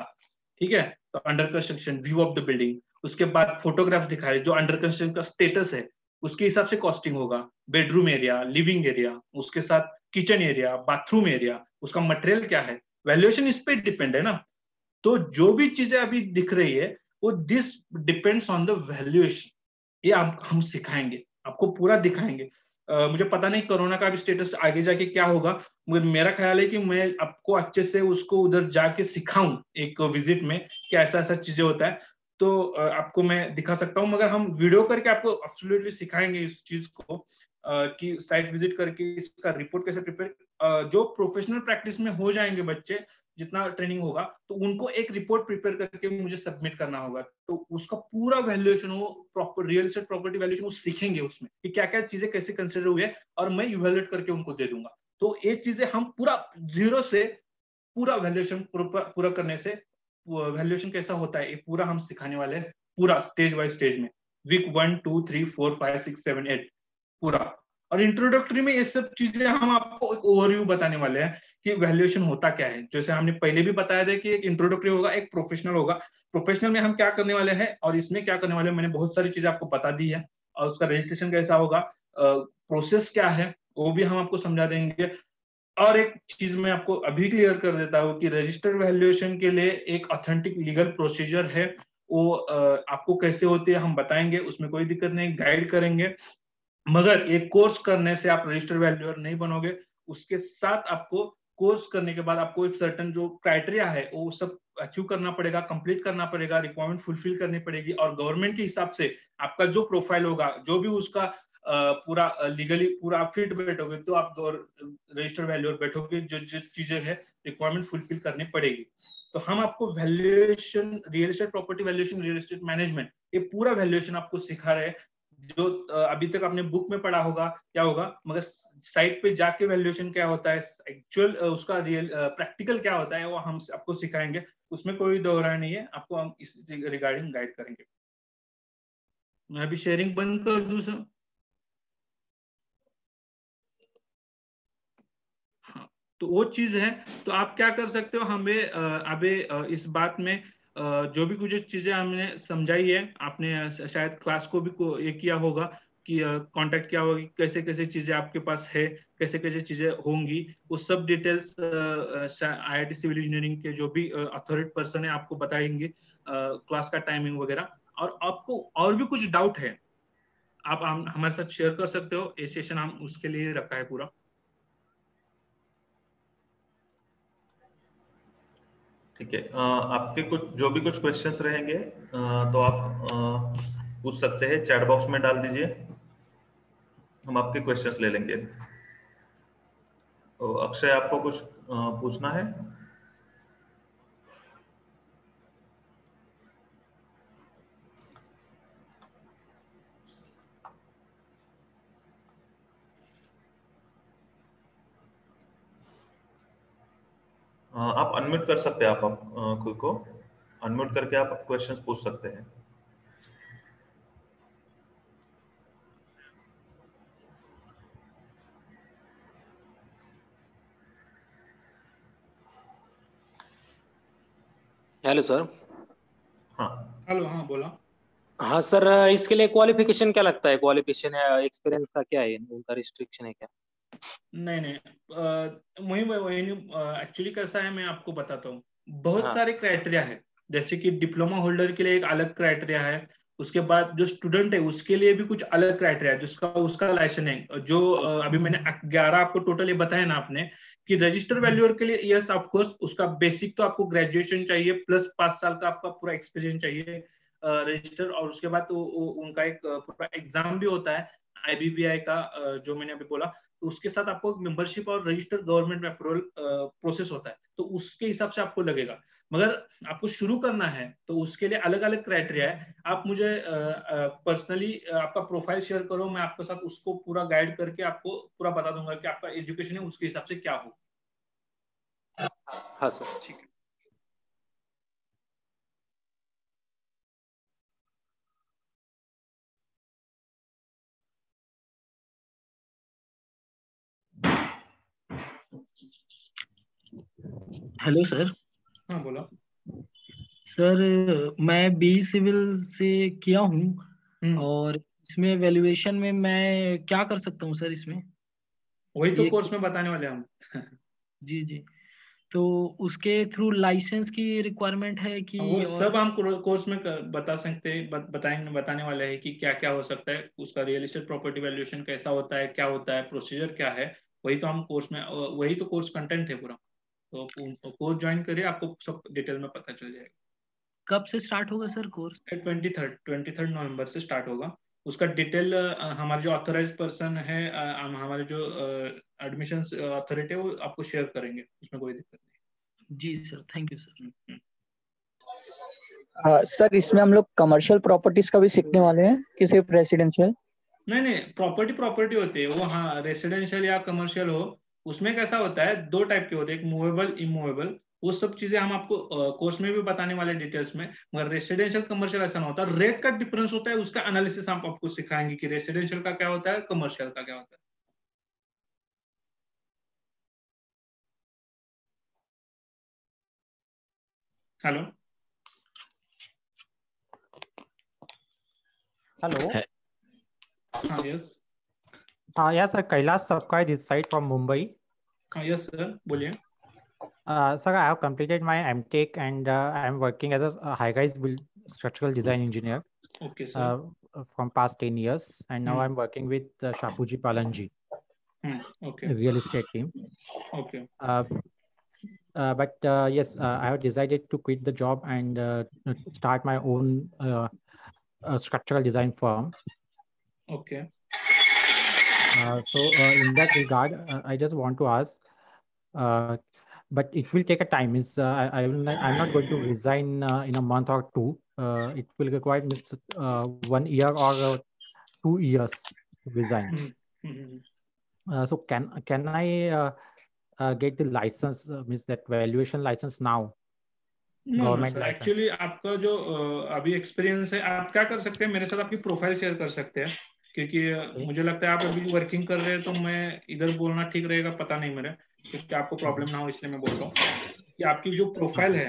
ठीक है, तो under construction view of the building. उसके बाद फोटोग्राफ दिखा रहे जो अंडर कंस्ट्रक्शन का स्टेटस है उसके हिसाब से कॉस्टिंग होगा, बेडरूम एरिया, लिविंग एरिया, उसके साथ किचन एरिया, बाथरूम एरिया, उसका मटेरियल क्या है, वैल्यूएशन इस पे डिपेंड है ना। तो जो भी चीजें अभी दिख रही है वो this depends on the valuation, ये हम सिखाएंगे आपको, पूरा दिखाएंगे। मुझे पता नहीं कोरोना का भी स्टेटस आगे जाके क्या होगा, मेरा ख्याल है कि मैं आपको अच्छे से उसको उधर जाके सिखाऊं एक विजिट में कि ऐसा ऐसा चीजें होता है, तो आपको मैं दिखा सकता हूँ। मगर हम वीडियो करके आपको एब्सोल्युटली सिखाएंगे इस चीज को कि साइट विजिट करके इसका रिपोर्ट कैसे प्रिपेयर, जो प्रोफेशनल प्रैक्टिस में हो जाएंगे बच्चे, जितना ट्रेनिंग होगा तो उनको एक रिपोर्ट प्रिपेयर करके मुझे सबमिट करना होगा, तो उसका पूरा वैल्यूएशन वो proper real estate property valuation वो सीखेंगे उसमें कि क्या क्या चीजें कैसे कंसिडर हुई है और मैं इवैल्यूएट करके उनको दे दूंगा। तो ये चीजें हम पूरा जीरो से पूरा वैल्यूएशन पूरा करने से वैल्यूएशन कैसा होता है ये पूरा हम सिखाने वाले हैं, पूरा स्टेज बाय स्टेज में, वीक 1 2 3 4 5 6 7 8 पूरा। और इंट्रोडक्टरी में ये सब चीजें हम आपको एक ओवरव्यू बताने वाले हैं कि वैल्यूएशन होता क्या है। जैसे हमने पहले भी बताया था कि एक इंट्रोडक्टरी होगा, एक प्रोफेशनल होगा। प्रोफेशनल में हम क्या करने वाले हैं और इसमें क्या करने वाले हैं, मैंने बहुत सारी चीजें आपको बता दी है। और उसका रजिस्ट्रेशन कैसा होगा, प्रोसेस क्या है, वो भी हम आपको समझा देंगे। और एक चीज मैं आपको अभी क्लियर कर देता हूँ कि रजिस्टर्ड वैल्यूएशन के लिए एक ऑथेंटिक लीगल प्रोसीजर है, वो आपको कैसे होती है हम बताएंगे, उसमें कोई दिक्कत नहीं, गाइड करेंगे। मगर एक कोर्स करने से आप रजिस्टर्ड वैल्यूअर नहीं बनोगे, उसके साथ आपको कोर्स करने के बाद आपको एक सर्टन जो क्राइटेरिया है वो सब अचीव करना पड़ेगा, कंप्लीट करना पड़ेगा, रिक्वायरमेंट फुलफिल करनी पड़ेगी। और गवर्नमेंट के हिसाब से आपका जो प्रोफाइल होगा, जो भी उसका पूरा लीगली पूरा आप फिट बैठोगे तो आप रजिस्टर्ड वैल्यूअर बैठोगे, जो जो चीजें है रिक्वायरमेंट फुलफिल करनी पड़ेगी। तो हम आपको valuation, real estate property valuation, real estate management, ये पूरा वैल्यूएशन आपको सिखा रहे हैं। जो अभी तक आपने बुक में पढ़ा होगा क्या होगा, मगर साइट पे जाके वैल्यूएशन क्या होता है, एक्चुअल उसका रियल प्रैक्टिकल क्या होता है, वो हम आपको सिखाएंगे। उसमें कोई दो राय नहीं है, आपको हम इस रिगार्डिंग गाइड करेंगे। मैं अभी शेयरिंग बंद कर दूं सर। हाँ, तो वो चीज है। तो आप क्या कर सकते हो, हमें अभी इस बात में जो भी कुछ चीजें हमने समझाई है, आपने शायद क्लास को भी ये किया होगा कि कांटेक्ट किया होगा, कैसे कैसे चीजें आपके पास है, कैसे कैसे चीजें होंगी, वो सब डिटेल्स IIT सिविल इंजीनियरिंग के जो भी अथॉरिटी पर्सन है आपको बताएंगे, क्लास का टाइमिंग वगैरह। और आपको और भी कुछ डाउट है आप हमारे साथ शेयर कर सकते हो, ये सेशन हम उसके लिए रखा है पूरा।
ठीक है, आपके कुछ जो भी कुछ क्वेश्चंस रहेंगे तो आप पूछ सकते हैं, चैट बॉक्स में डाल दीजिए। हम आपके क्वेश्चंस ले लेंगे। तो अक्षय, आपको कुछ पूछना है? आप अनम्यूट कर सकते हैं, आप खुद को अनम्यूट करके आप क्वेश्चंस पूछ सकते हैं।
Hello sir.
हाँ
हेलो, हाँ बोला।
हाँ सर, इसके लिए क्वालिफिकेशन क्या लगता है? क्वालिफिकेशन या एक्सपीरियंस का क्या है, उनका रिस्ट्रिक्शन है क्या?
नहीं नहीं, वही वही एक्चुअली कैसा है, मैं आपको बताता हूँ। बहुत
हाँ।
सारे क्राइटेरिया है। जैसे कि डिप्लोमा होल्डर के लिए एक अलग क्राइटेरिया है। उसके बाद जो स्टूडेंट है उसके लिए भी कुछ अलग क्राइटेरिया है, जिसका उसका लाइसेंस है। जो अभी मैंने 11 आपको टोटल ये बताया ना आपने, कि रजिस्टर वैल्यूअर के लिए यस ऑफ कोर्स उसका बेसिक तो आपको ग्रेजुएशन चाहिए, प्लस 5 साल का आपका पूरा एक्सपीरियंस चाहिए रजिस्टर। और उसके बाद तो उनका एक पूरा एग्जाम भी होता है IBBI का, जो मैंने अभी बोला। तो उसके साथ आपको मेंबरशिप और रजिस्टर गवर्नमेंट में अप्रूवल प्रोसेस होता है, तो उसके हिसाब से आपको लगेगा। मगर आपको शुरू करना है तो उसके लिए अलग अलग क्राइटेरिया है। आप मुझे पर्सनली आपका प्रोफाइल शेयर करो, मैं आपके साथ उसको पूरा गाइड करके आपको पूरा बता दूंगा कि आपका एजुकेशन है उसके हिसाब से क्या हो।
हाँ सर, ठीक है।
Hello sir.
हाँ बोला।
सर मैं बी सिविल से किया हूँ और इसमें वैल्यूएशन में मैं क्या कर सकता हूँ सर इसमें?
वही तो
ये
कोर्स में बताने वाले हम।
जी जी, तो उसके थ्रू लाइसेंस की रिक्वायरमेंट है कि
वो
और?
सब हम कोर्स में बता सकते हैं, बताएंगे, बताने वाले हैं कि क्या क्या हो सकता है, उसका रियल एस्टेट प्रॉपर्टी वैल्यूएशन कैसा होता है, क्या होता है, प्रोसीजर क्या है। वही तो हम कोर्स में, वही तो कोर्स कंटेंट है पूरा। तो कोर्स ज्वाइन करिए, आपको सब डिटेल में पता चल जाएगा।
कब से स्टार्ट होगा सर कोर्स?
23 नवंबर से स्टार्ट होगा। उसका डिटेल हमारे जो ऑथराइज पर्सन है, हमारे जो एडमिशन अथॉरिटी है, वो आपको शेयर करेंगे, उसमें कोई दिक्कत नहीं।
जी sir, thank you sir.
Sir इसमें हम लोग कमर्शियल प्रॉपर्टीज का भी सीखने वाले हैं कि सिर्फ रेसिडेंशियल?
नहीं नहीं, प्रॉपर्टी प्रॉपर्टी होती है वो। हाँ, रेसिडेंशियल या कमर्शियल हो, उसमें कैसा होता है, दो टाइप के होते हैं, एक मूवेबल, इमूवेबल। वो सब चीजें हम आपको कोर्स में भी बताने वाले डिटेल्स में। मगर रेसिडेंशियल कमर्शियल ऐसा ना होता, रेट का डिफरेंस होता है, उसका एनालिसिस हम आपको सिखाएंगे कि रेसिडेंशियल का क्या होता है, कमर्शियल का क्या होता है। हेलो।
Hello.
हाँ yes.
Yes, sir. Kailash Sapkai this side from Mumbai.
हाँ यस सर, बोलिए।
Sir, I have completed my MTech and I am working as a high-rise structural design engineer
okay sir.
from past 10 years. And now I'm working with Shapuji Palanji,
okay
real estate team.
Okay
But yes, I have decided to quit the job and start my own structural design firm.
Okay.
So in that regard, I just want to ask, but it will take a time. I'm not going to resign in a month or two. It will require 1 year or 2 years to resign. So can I get the license, means that valuation license now?
No
Government
sir,
license.
Actually आपका जो अभी experience है, आप क्या कर सकते हैं, मेरे साथ आपकी प्रोफाइल शेयर कर सकते हैं। क्योंकि मुझे लगता है आप अभी वर्किंग कर रहे हैं, तो मैं इधर बोलना ठीक रहेगा, पता नहीं मेरे, क्योंकि आपको प्रॉब्लम ना हो इसलिए मैं बोल रहा हूँ कि आपकी जो प्रोफाइल है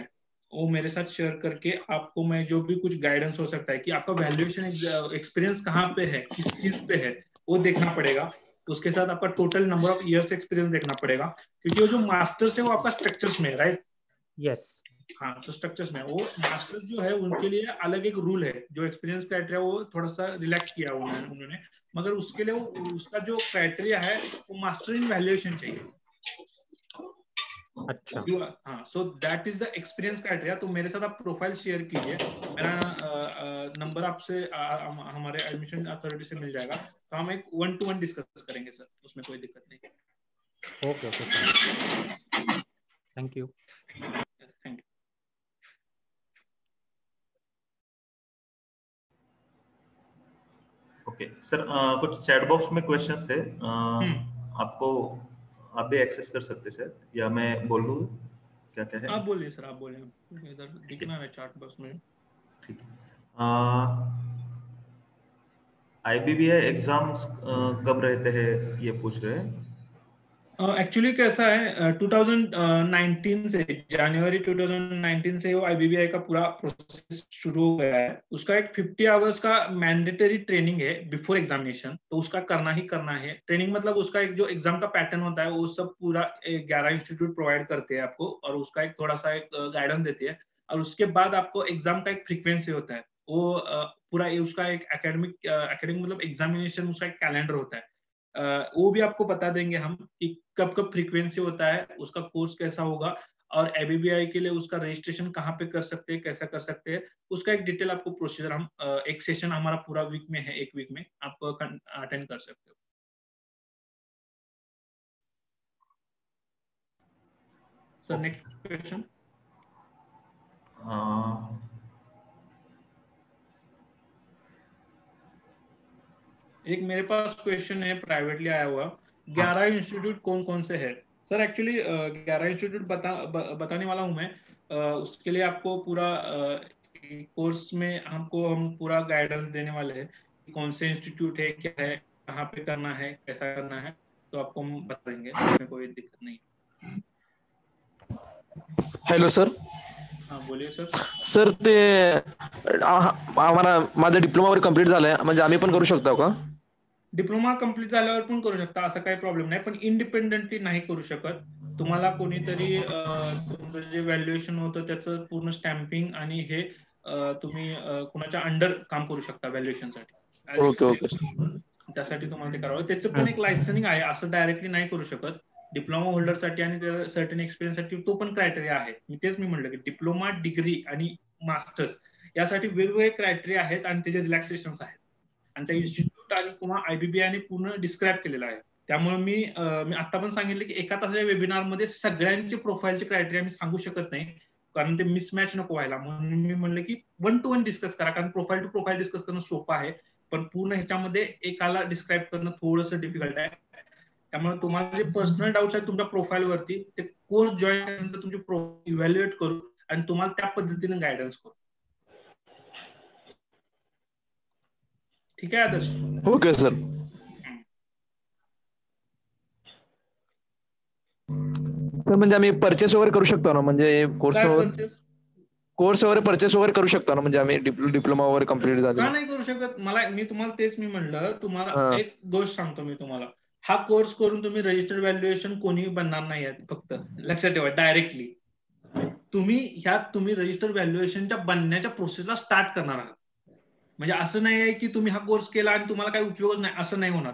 वो मेरे साथ शेयर करके आपको मैं जो भी कुछ गाइडेंस हो सकता है कि आपका वैल्यूएशन एक्सपीरियंस कहाँ पे है, किस चीज पे है, वो देखना पड़ेगा। उसके साथ आपका total number of years experience देखना पड़ेगा, क्योंकि वो जो मास्टर्स है वो आपका स्ट्रक्चर्स में है, राइट?
Yes.
हाँ, तो स्ट्रक्चर्स में वो मास्टर्स जो है उनके लिए अलग एक रूल है, जो एक्सपीरियंस क्राइटेरिया वो थोड़ा सा रिलैक्स किया उन्होंने। मगर उसके लिए उसका जो क्राइटेरिया है वो मास्टर इन वैल्यूएशन चाहिए।
अच्छा।
हाँ, so that is the experience criteria. तो मेरे साथ आप प्रोफाइल शेयर कीजिए, मेरा नंबर आपसे हमारे एडमिशन अथॉरिटी से मिल जाएगा। तो हम एक 1-to-1 डिस्कस करेंगे सर, उसमें कोई दिक्कत नहीं।
Okay okay, thank you.
Thank you.
Okay sir, कुछ चैट बॉक्स में क्वेश्चंस थे, आपको आप भी एक्सेस कर सकते सर, या मैं बोल लूँ क्या क्या है?
आप बोलिए सर, आप बोलिए, इधर दिखना है चैट बॉक्स में।
ठीक है। IBBI एग्जाम्स कब रहते हैं ये पूछ रहे हैं।
एक्चुअली कैसा है, 2019 से, जनवरी 2019 से वो IBBI का पूरा प्रोसेस शुरू हो गया है। उसका एक 50 आवर्स का मैंडेटरी ट्रेनिंग है बिफोर एग्जामिनेशन, तो उसका करना ही करना है। ट्रेनिंग मतलब उसका एक जो एग्जाम का पैटर्न होता है वो सब पूरा 11 इंस्टीट्यूट प्रोवाइड करते हैं आपको, और उसका एक थोड़ा सा एक गाइडेंस देती है। और उसके बाद आपको एग्जाम का एक फ्रीक्वेंसी होता है, वो पूरा उसका एक एकेडमिक मतलब एग्जामिनेशन, उसका एक कैलेंडर होता है। वो भी आपको बता देंगे हम कि कब कब फ्रीक्वेंसी होता है, उसका कोर्स कैसा होगा, और IBBI के लिए उसका रजिस्ट्रेशन कहाँ पे कर सकते हैं, कैसा कर सकते हैं, उसका एक डिटेल आपको प्रोसीजर हम एक सेशन हमारा पूरा वीक में है, एक वीक में आप अटेंड कर सकते हो। Sir next question. एक मेरे पास क्वेश्चन है प्राइवेटली आया हुआ, 11 इंस्टीट्यूट कौन कौन से है? सर एक्चुअली 11 इंस्टीट्यूट बताने वाला हूँ मैं। उसके लिए आपको पूरा कोर्स में हम पूरा गाइडेंस देने वाले हैं कि कौन से इंस्टीट्यूट है, क्या है, कहाँ पे करना है, कैसा करना है, तो आपको हम बता देंगे, इसमें कोई दिक्कत नहीं।
Hello sir.
हाँ बोलिए सर।
सर ते आम्हाला माझा डिप्लोमा वगैरे कंप्लीट झालाय, म्हणजे आम्ही पण करू शकतो का?
डिप्लोमा कंप्लीट झाल्यावर पण करू शकता, असं काही प्रॉब्लेम नाही, पण इंडिपेंडेंटली नाही करू शकत। तुम्हाला कोणीतरी तुमचं जे व्हॅल्युएशन होतं त्याचं पूर्ण स्टॅम्पिंग आणि हे तुम्ही कुणाच्या अंडर काम करू शकता व्हॅल्युएशनसाठी।
ओके ओके
त्यासाठी तुम्हाला ते करावं, त्याचं पण एक लायसनिंग आहे, असं डायरेक्टली नाही करू शकत। डिप्लोमा होल्डरसाठी आणि सर्टन एक्सपिरियन्ससाठी तो पण क्रायटेरिया आहे। तेच मी म्हटलं की डिप्लोमा, डिग्री आणि मास्टर्स यासाठी वेगवेगळे क्रायटेरिया आहेत आणि त्याचे रिलॅक्सेशन्स आहेत, आणि त्या इन्स्टिट्यूट आणि किंवा IBBI ने पूर्ण डिस्क्राईब केलेलं आहे। त्यामुळे मी आता पण सांगितलं की एका तासाच्या वेबिनार मध्ये सगळ्यांचे प्रोफाईलचे क्रायटेरिया मी सांगू शकत नाही, कारण ते मिसमॅच नको व्हायला, म्हणून मी म्हणलं की 1-to-1 डिस्कस करा, कारण प्रोफाईल टू प्रोफाईल डिस्कस करणं सोपं आहे, पण पूर्ण ह्याच्यामध्ये एकाला डिस्क्राईब करणं थोडंसं डिफिकल्ट आहे। त्यामुळे तुम्हाला जे पर्सनल डाऊट्स आहेत तुमच्या प्रोफाईल वरती, ते कोर्स जॉईन केल्यानंतर तुमची इव्हॅल्युएट करू आणि तुम्हाला त्या पद्धतीने गायडन्स करू। ठीक आहे आदर्श?
Okay sir. तर म्हणजे आम्ही परचेस वगैरे करू शकतो ना, म्हणजे कोर्स वगैरे परचेस वगैरे करू शकतो ना, म्हणजे आम्ही डिप्लोमा वगैरे कंप्लीट झाले?
का नाही करू शकत? मी तुम्हाला तेच मी म्हणलं, तुम्हाला एक गोष्ट सांगतो मी तुम्हाला, हा कोर्स करून तुम्ही रजिस्टर्ड व्हॅल्युएशन कोणीही बनणार नाही आहेत, फक्त लक्षात ठेवा डायरेक्टली तुम्ही रजिस्टर्ड व्हॅल्युएशनच्या बनण्याच्या प्रोसेसला स्टार्ट करणार आहात। म्हणजे असं नाही आहे की तुम्ही हा कोर्स केला आणि तुम्हाला काही उपयोग नाही, असं नाही होणार।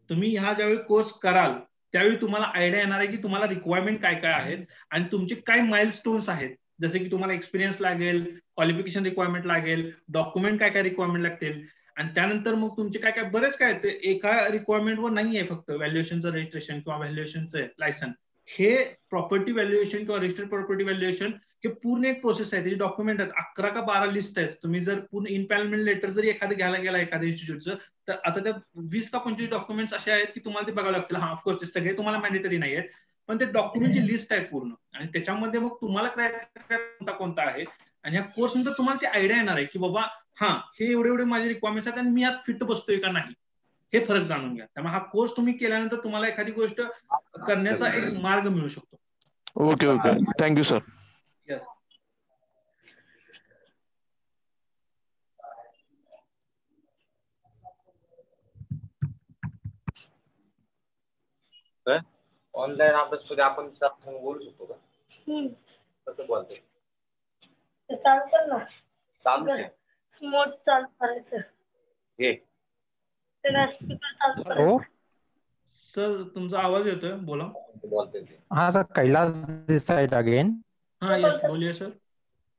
तुम्ही ह्या ज्यावेळी कोर्स कराल त्यावेळी तुम्हाला आयडिया येणार आहे की तुम्हाला रिक्वायरमेंट काय काय आहेत आणि तुमचे काय माइलस्टोन्स आहेत, जसे की तुम्हाला एक्सपिरियन्स लागेल, क्वालिफिकेशन रिक्वायरमेंट लागेल, डॉक्युमेंट काय काय रिक्वायरमेंट लागतील, आणि त्यानंतर मग तुमचे काय काय बरेच काय ते एका रिक्वायरमेंटवर नाही आहे फक्त व्हॅल्युएशनचं रजिस्ट्रेशन किंवा व्हॅल्युएशनचं लायसन। हे प्रॉपर्टी व्हॅल्युएशन किंवा रजिस्टर्ड प्रॉपर्टी व्हॅल्युएशन हे पूर्ण एक प्रोसेस आहे, त्याची डॉक्युमेंट आहेत, 11 का 12 लिस्ट आहे। तुम्ही जर पूर्ण इनपॅनलमेंट लेटर जरी एखादं घ्यायला गेला एखाद्या इन्स्टिट्यूटचं, तर आता त्यात 20 का 25 डॉक्युमेंट्स असे आहेत की तुम्हाला ते बघावं लागतील। हा ऑफकोर्स ते सगळे तुम्हाला मॅन्डेटरी नाही आहेत, पण ते डॉक्युमेंटची लिस्ट आहे पूर्ण, आणि त्याच्यामध्ये मग तुम्हाला क्रायटेरिया कोणता आहे, आणि या कोर्स नंतर तुम्हाला ती आयडिया येणार आहे की बाबा हा हे एवढे एवढे माझे रिक्वायरमेंट्स आहेत आणि मी यात फिट बसतोय का नाही, हे फरक जाणून घ्या। त्यामुळे हा कोर्स तुम्ही केल्यानंतर तुम्हाला एखादी गोष्ट करण्याचा एक मार्ग मिळू शकतो।
Okay okay, thank you sir.
Yes.
Online अभ्यास आपण बोलू शकतो का? कसं बोलते?
चालू कर ना,
चालू आहे
मोड चालू करायचं
हे
त्याला स्पीकर चालू
हॅलो
करायचं।
सर तुमचा आवाज येतोय, बोला।
बोलते ते
हाँ sir, Kailash this side again.
हाँ यस बोलिए सर।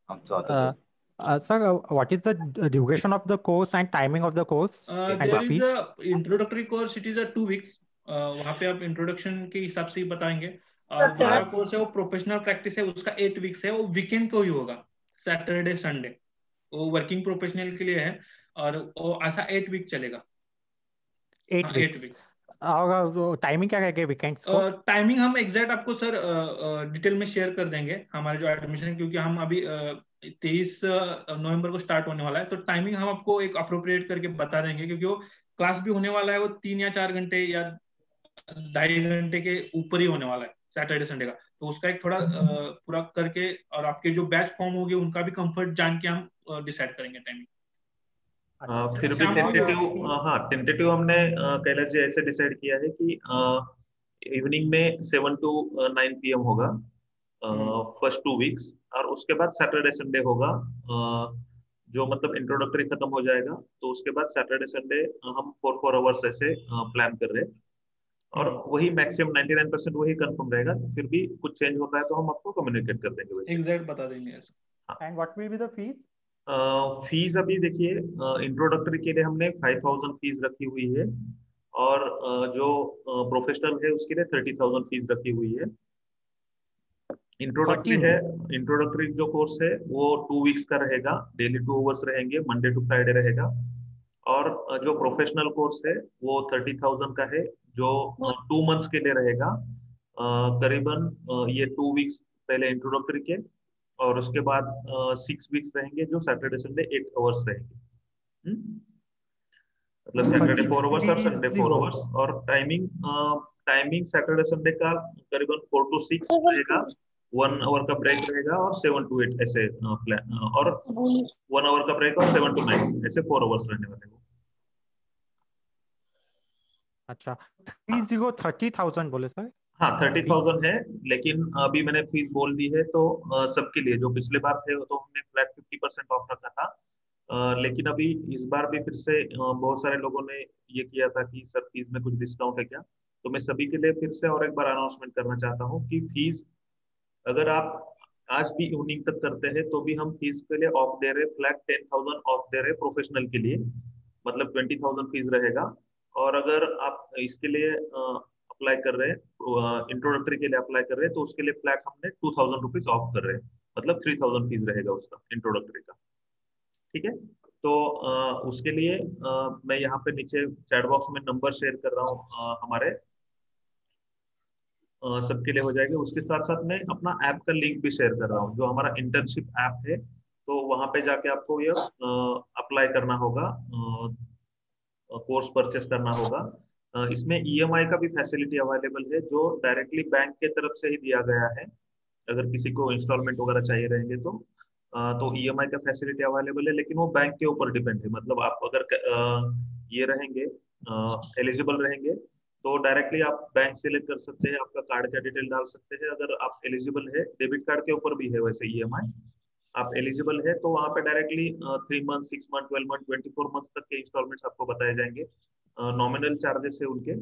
आमचं
Sir, what is the duration of the course and timing of the course and the
There is
fees?
a introductory course, it is a 2 weeks. वहाँ पे आप introduction के हिसाब से ही बताएंगे। और दूसरा कोर्स है वो प्रोफेशनल प्रैक्टिस है, उसका 8 वीक्स है, वो वीकेंड को ही होगा, सैटरडे संडे, वो वर्किंग प्रोफेशनल के लिए है और वो ऐसा 8 वीक चलेगा।
8 weeks. और टाइमिंग क्या रहेगी वीकेंड्स को?
टाइमिंग हम एग्जैक्ट आपको सर डिटेल में शेयर कर देंगे, हमारे जो एडमिशन, क्योंकि हम अभी 23 नवंबर को स्टार्ट होने वाला है, तो टाइमिंग हम आपको एक अप्रोप्रिएट करके बता देंगे, क्योंकि वो क्लास भी होने वाला है, वो 3 या 4 घंटे या 2.5 घंटे के ऊपर ही होने वाला है सैटरडे संडे का। तो उसका एक थोड़ा पूरा करके और आपके जो बैच फॉर्म होंगे उनका भी कंफर्ट जान के हम डिसाइड करेंगे टाइमिंग।
फिर भी टेंटेटिव हमने कैलाश जी ऐसे डिसाइड किया है कि इवनिंग में 7 to 9 PM होगा फर्स्ट 2 वीक्स, और उसके बाद सैटरडे संडे होगा, जो मतलब इंट्रोडक्टरी खत्म हो जाएगा, तो उसके बाद सैटरडे संडे हम 4 आवर्स ऐसे प्लान कर रहे हैं, और वही मैक्सिमम 99% वही कंफर्म रहेगा। फिर भी कुछ चेंज होता है तो हम आपको कम्युनिकेट कर देंगे, वैसे
एग्जैक्ट बता देंगे ऐसा।
And what will be the fees?
Fees अभी देखिए, इंट्रोडक्टरी के लिए हमने 5000 फीस रखी हुई है, और जो प्रोफेशनल है उसके लिए 30,000 फीस रखी हुई है। इंट्रोडक्टरी जो कोर्स है वो 2 वीक्स का रहेगा, डेली 2 आवर्स रहेंगे, मंडे टू फ्राइडे रहेगा। और जो प्रोफेशनल कोर्स है वो 30,000 का है, जो 2 मंथ्स के लिए रहेगा। करीबन ये 2 वीक्स पहले इंट्रोडक्टरी के, और उसके बाद 6 वीक्स रहेंगे जो सैटरडे संडे 8 आवर्स रहेंगे। मतलब सैटरडे 4 आवर्स और संडे 4 आवर्स। और टाइमिंग सैटरडे संडे का करीबन 4 to 6 रहेगा, 1 आवर का ब्रेक रहेगा, और 7 to 8 ऐसे प्लान, और 1 आवर का ब्रेक और 7 to 9 ऐसे 4 आवर्स रहने वाले हैं।
अच्छा, 30,000 बोले सर?
हाँ 30,000 है, लेकिन अभी मैंने फीस बोल दी है तो सबके लिए, जो पिछले बार थे तो हमने फ्लैट 50% ऑफ रखा था, लेकिन अभी इस बार भी फिर से बहुत सारे लोगों ने ये किया था कि सर फीस में कुछ डिस्काउंट है क्या, तो मैं सभी के लिए फिर से और एक बार अनाउंसमेंट करना चाहता हूँ कि फीस अगर आप आज भी इवनिंग तक करते हैं तो भी हम फीस के लिए ऑफ दे रहे, फ्लैट 10,000 ऑफ दे रहे प्रोफेशनल के लिए, मतलब 20,000 फीस रहेगा। और अगर आप इसके लिए अप्लाई कर रहे हैं, इंट्रोडक्टरी के लिए अप्लाई कर रहे हैं, तो उसके लिए फ्लैट हमने 2,000 रुपीज ऑफ कर रहे हैं, मतलब 3,000 फीस रहेगा उसका इंट्रोडक्टरी का। ठीक है, तो उसके लिए मैं यहाँ पे नीचे चैट बॉक्स में नंबर शेयर कर रहा हूँ, हमारे सबके लिए हो जाएगा। उसके साथ साथ मैं अपना ऐप का लिंक भी शेयर कर रहा हूँ, जो हमारा इंटर्नशिप ऐप है, तो वहां पे जाके आपको ये अप्लाई करना होगा, कोर्स परचेस करना होगा। इसमें EMI का भी फैसिलिटी अवेलेबल है, जो डायरेक्टली बैंक के तरफ से ही दिया गया है। अगर किसी को इंस्टॉलमेंट वगैरह चाहिए रहेंगे तो EMI का फैसिलिटी अवेलेबल है, लेकिन वो बैंक के ऊपर डिपेंड है। मतलब आप अगर ये रहेंगे, एलिजिबल रहेंगे, तो डायरेक्टली आप बैंक सेलेक्ट कर सकते हैं, आपका कार्ड का डिटेल डाल सकते हैं। अगर आप एलिजिबल है, डेबिट कार्ड के ऊपर भी है वैसे EMI, आप एलिजिबल है तो वहां पे directly 3 month, 6 month, 12 month, 24 month तक के इंस्टॉलमेंट्स आपको बताए जाएंगे। नॉमिनल चार्जेस है उनके,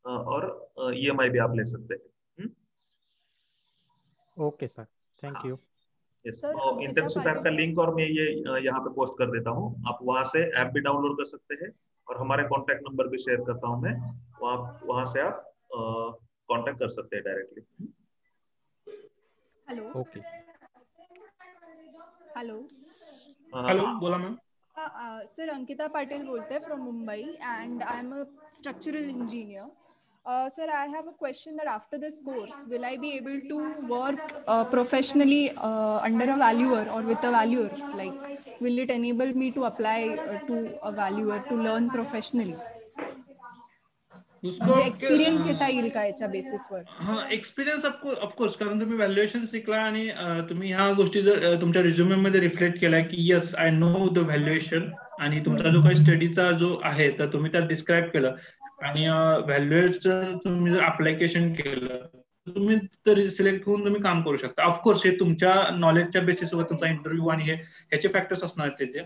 और EMI भी आप ले सकते हैं।
Okay sir, thank you.
Internship app का लिंक और मैं ये यहाँ पे पोस्ट कर देता हूँ, आप वहां से ऐप भी डाउनलोड कर सकते हैं, और हमारे कॉन्टैक्ट नंबर भी शेयर करता हूँ मैं, वहां से आप कॉन्टैक्ट कर सकते हैं directly.
Hello.
Okay,
hello
hello, बोला मैम।
सर अंकिता पाटिल बोलते हैं from Mumbai and I am a structural engineer. Sir, I have a question that after this course, will I be able to work professionally under a valuer or with a valuer? Like, will it enable me to apply to a valuer to learn professionally? म्हणजे experience घेता येईल का याच्या बेसिसवर?
हा, experience of course, कारण तुम्ही valuation शिकला आणि तुम्ही ह्या गोष्टी जर तुमच्या रिझ्युमे मध्ये रिफ्लेक्ट केलाय की yes I know the valuation, आणि तुमचा जो काही स्टडीचा जो आहे तर तुम्ही त्यात डिस्क्राईब केलं, आणि व्हॅल्युएशन तुम्ही जर अप्लिकेशन केलं, तुम्ही तर सिलेक्ट होऊन तुम्ही काम करू शकता. ऑफकोर्स हे तुमच्या नॉलेजच्या बेसिसवर तुमचा इंटरव्ह्यू आणि ह्याचे फॅक्टर्स असणार आहेत त्याचे.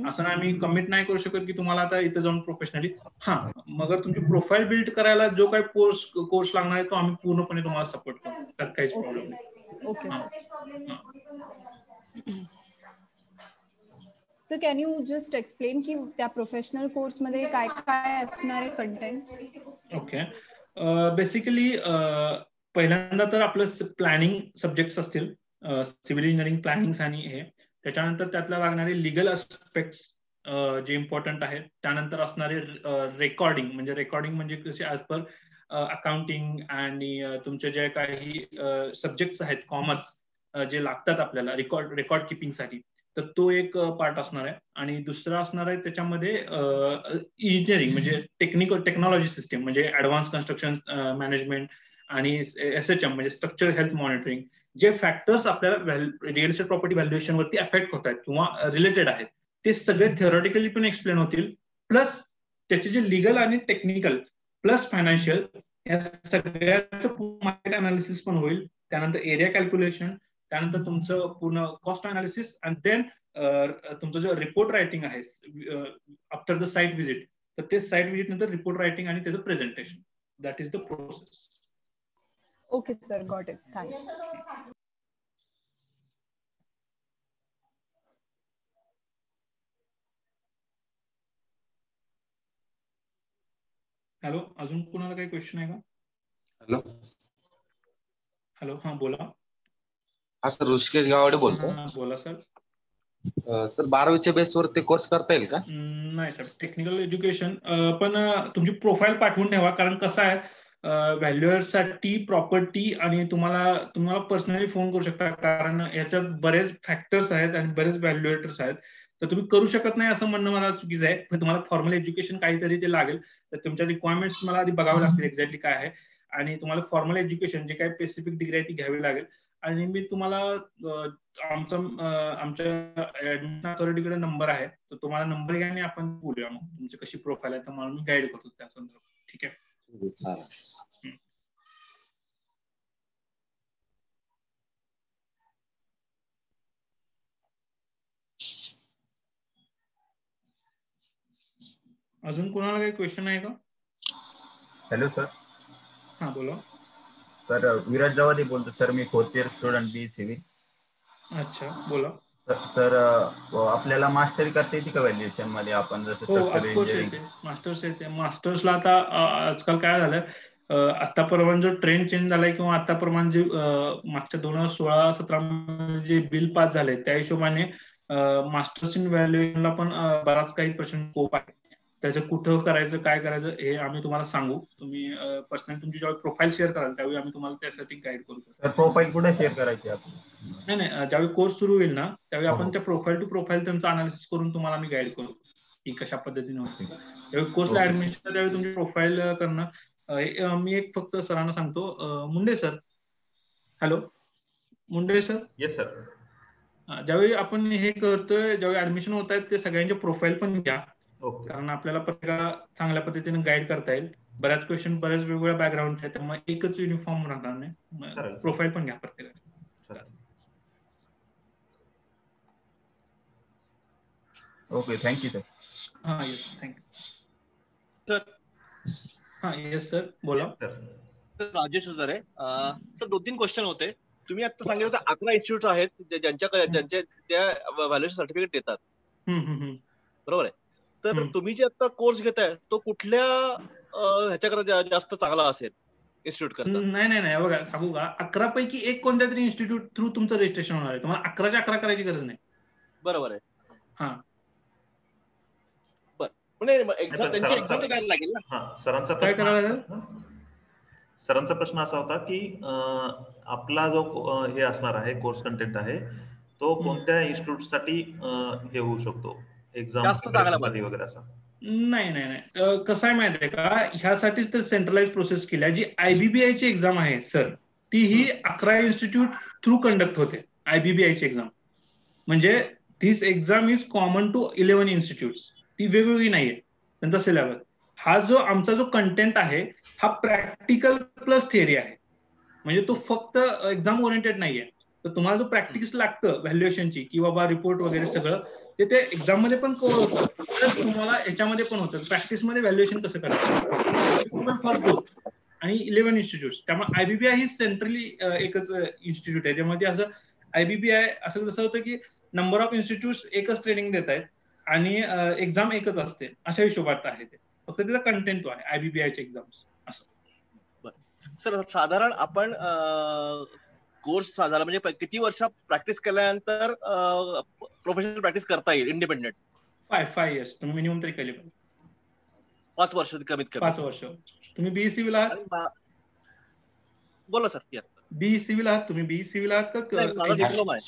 असं नाही, आम्ही कमिट नाही करू शकत की तुम्हाला आता इथं जाऊन प्रोफेशनली. हा, मग तुमची प्रोफाईल बिल्ड करायला जो काही कोर्स लागणार आहे तो आम्ही पूर्णपणे तुम्हाला सपोर्ट करू, त्यात काहीच प्रॉब्लेम नाही.
Okay sir. So can you just explain की त्या प्रोफेशनल कोर्स मध्ये काय काय असणारे कंटेंट्स?
ओके, बेसिकली पहिल्यांदा तर आपलं प्लॅनिंग सब्जेक्ट्स असतील, सिव्हिल इंजिनिअरिंग प्लॅनिंग आणि हे, त्याच्यानंतर त्यातला लागणारे लिगल अस्पेक्ट्स जे इम्पॉर्टंट आहेत, त्यानंतर असणारे रेकॉर्डिंग म्हणजे कसे ॲज पर अकाउंटिंग आणि तुमचे जे काही सब्जेक्ट्स आहेत कॉमर्स जे लागतात आपल्याला रेकॉर्ड किपिंगसाठी, तर तो एक पार्ट असणार आहे. आणि दुसरा असणार आहे त्याच्यामध्ये इंजिनिअरिंग म्हणजे टेक्नॉलॉजी सिस्टीम म्हणजे ऍडव्हान्स कन्स्ट्रक्शन मॅनेजमेंट आणि SHM म्हणजे स्ट्रक्चर हेल्थ मॉनिटरिंग, जे फॅक्टर्स आपल्याला रिअल एस्टेट प्रॉपर्टी व्हॅल्युएशन वरती अफेक्ट होत आहेत किंवा रिलेटेड आहेत, ते सगळे थिओरिटिकली पण एक्सप्लेन होतील, प्लस त्याचे जे लिगल आणि टेक्निकल प्लस फायनान्शियल या सगळ्याचं मार्केट अनालिसिस पण होईल. त्यानंतर एरिया कॅल्क्युलेशन, त्यानंतर तुमचं पूर्ण कॉस्ट अनालिसिस, आणि देन तुमचं जो रिपोर्ट रायटिंग आहे आफ्टर द साईट व्हिजिट, तर ते साईट व्हिजिट नंतर रिपोर्ट रायटिंग आणि त्याचं presentation. That is the process.
Okay sir, got it, thanks.
Hello, अजून कोणाला काही क्वेश्चन आहे का?
हॅलो
हॅलो, हा बोला.
हा सर, ऋषिकेश गावडे बोलतो.
बोला सर.
सर 12वीच्या बेसवर ते कोर्स करता येईल का?
नाही सर, टेक्निकल एज्युकेशन, पण तुमची प्रोफाईल पाठवून ठेवा, कारण कसं आहे व्हॅल्युअरसाठी प्रॉपर्टी आणि तुम्हाला पर्सनली फोन करू शकता, कारण याच्यात बरेच फॅक्टर्स आहेत आणि बरेच व्हॅल्युएटर्स आहेत, तर तुम्ही करू शकत नाही असं म्हणणं मला चुकीचं आहे. पण तुम्हाला फॉर्मल एज्युकेशन काहीतरी ते लागेल, तर तुमच्या रिक्वायरमेंट्स मला आधी बघावे लागतील एक्झॅक्टली काय आहे, आणि तुम्हाला फॉर्मल एज्युकेशन जे काही स्पेसिफिक डिग्री आहे ती घ्यावी लागेल. आणि मी तुम्हाला आमच्या ऍडमिशन अथॉरिटीकडे नंबर आहे, तर तुम्हाला नंबर घ्या आणि आपण बोलूया मग तुमची कशी प्रोफाईल आहे, तर मला मी गाईड करतो त्या संदर्भात. ठीक आहे. अजून कोणाला काही क्वेश्चन आहे का?
Hello sir.
हा बोला
सर, विराज जावादी बोलतो सर, मी 4th year student B civil.
अच्छा, बोला
सर. आपल्याला मास्टरी करता येते का व्हॅल्युएशन मध्ये? आपण जसं स्ट्रक्चरल इंजिनिअरिंग
मास्टर्स येते. मास्टर्सला आता आजकाल काय झालंय, आतापर्यंत जो ट्रेंड चेंज झालाय किंवा आतापर्यंत जे मागच्या 2016-17 जे बिल पास झाले त्या हिशोबाने मास्टर्स इन व्हॅल्युएशनला पण बराच काही पर्सेंट स्कोप आहे. त्याचं कुठं करायचं, काय करायचं हे आम्ही तुम्हाला सांगू. तुम्ही पर्सनली तुमची जेव्हा प्रोफाईल शेअर कराल त्यावेळी आम्ही तुम्हाला त्यासाठी गाईड करू.
सर, प्रोफाईल कुठे शेअर करायची आपण?
नाही, ज्यावेळी कोर्स सुरू होईल ना त्यावेळी आपण त्या प्रोफाईल टू प्रोफाईल त्यांचं अनालिसिस करून तुम्हाला आम्ही गाईड करू की कशा पद्धतीने होते. त्यावेळी कोर्सला ऍडमिशन त्यावेळी तुमची प्रोफाईल करणं. मी एक फक्त सरांना सांगतो, मुंडे सर. हॅलो मुंडे सर.
Yes sir.
ज्यावेळी आपण हे करतोय, ज्यावेळी ऍडमिशन होत आहेत, ते सगळ्यांचे प्रोफाईल पण घ्या, कारण आपल्याला प्रत्येकाला चांगल्या पद्धतीने गाईड करता येईल. बऱ्याच क्वेश्चन बऱ्याच वेगवेगळ्या बॅकग्राऊंडचे आहेत, त्यामुळे एकच युनिफॉर्म राहणार नाही. प्रोफाईल पण घ्या प्रत्येकाची.
Okay, thank you sir.
हा येस, थँक्यू सर. हा येस सर, बोला.
राजेश सर आहे सर. 2-3 क्वेश्चन होते. तुम्ही आता सांगितलं होतं 11 इन्स्टिट्यूट आहेत ज्यांच्या त्या व्हॅल्युएशन सर्टिफिकेट देतात, बरोबर आहे? तर तुम्ही जे आता कोर्स घेताय तो कुठल्या ह्याच्याकडे जास्त चांगला असेल इन्स्टिट्यूट करता?
नाही, बघा सांगू का, 11 पैकी एक कोणत्या तरी इन्स्टिट्यूट थ्रू तुमचं रजिस्ट्रेशन होणार आहे. तुम्हाला 11च्या 11 करायची गरज नाही.
बरोबर आहे.
हा,
एक्झाम द्यायला लागेल ना.
सरांचा प्रश्न असा होता की आपला जो हे असणार आहे कोर्स कंटेंट आहे तो कोणत्या इन्स्टिट्यूट साठी हे होऊ शकतो, एक्झाम वगैरे असं?
नाही, कसं आहे माहिती आहे का, ह्यासाठीच तर सेंट्रलाइज प्रोसेस केली आहे. जी IBBI ची एक्झाम आहे सर, ती ही 11 इन्स्टिट्यूट थ्रू कंडक्ट होते. IBBI ची एक्झाम म्हणजे this exam is common to 11 institute, ती वेगवेगळी नाहीये त्यांचा सिलेबस. हा जो आमचा जो कंटेंट आहे हा प्रॅक्टिकल प्लस थिअरी आहे, म्हणजे तो फक्त एक्झाम ओरिएंटेड नाहीये. तर तुम्हाला जो प्रॅक्टिस लागतं व्हॅल्युएशनची की बाबा रिपोर्ट वगैरे सगळं ते एक्झाम मध्ये पण कव्हर होतं, प्लस तुम्हाला याच्यामध्ये पण होतं प्रॅक्टिसमध्ये व्हॅल्युएशन कसं करायचं फॉर बोथ आणि 11 इन्स्टिट्यूट. त्यामुळे IBBI ही सेंट्रली एकच इन्स्टिट्यूट आहे, ज्यामध्ये असं IBBI असं जसं होतं की नंबर ऑफ इन्स्टिट्यूट एकच ट्रेनिंग देत आहेत, आणि एक्झाम एकच असते अशा हिशोबात आहे ते, फक्त त्याचा कंटेंट आहे IBPI चे एक्झाम्स असं.
सर साधारण आपण कोर्स झाला म्हणजे किती वर्ष प्रॅक्टिस केल्यानंतर प्रोफेशनल प्रॅक्टिस करता येईल इंडिपेंडेंट?
5 years तुम्ही मिनिमम तरी केले पाहिजे.
5 वर्ष कमीत कमी.
5 वर्ष. तुम्ही BE सिव्हिल आहात?
बोला सर.
BE सिव्हिल आहात तुम्ही? BE सिव्हिल आहात का?
डिप्लोमा आहे.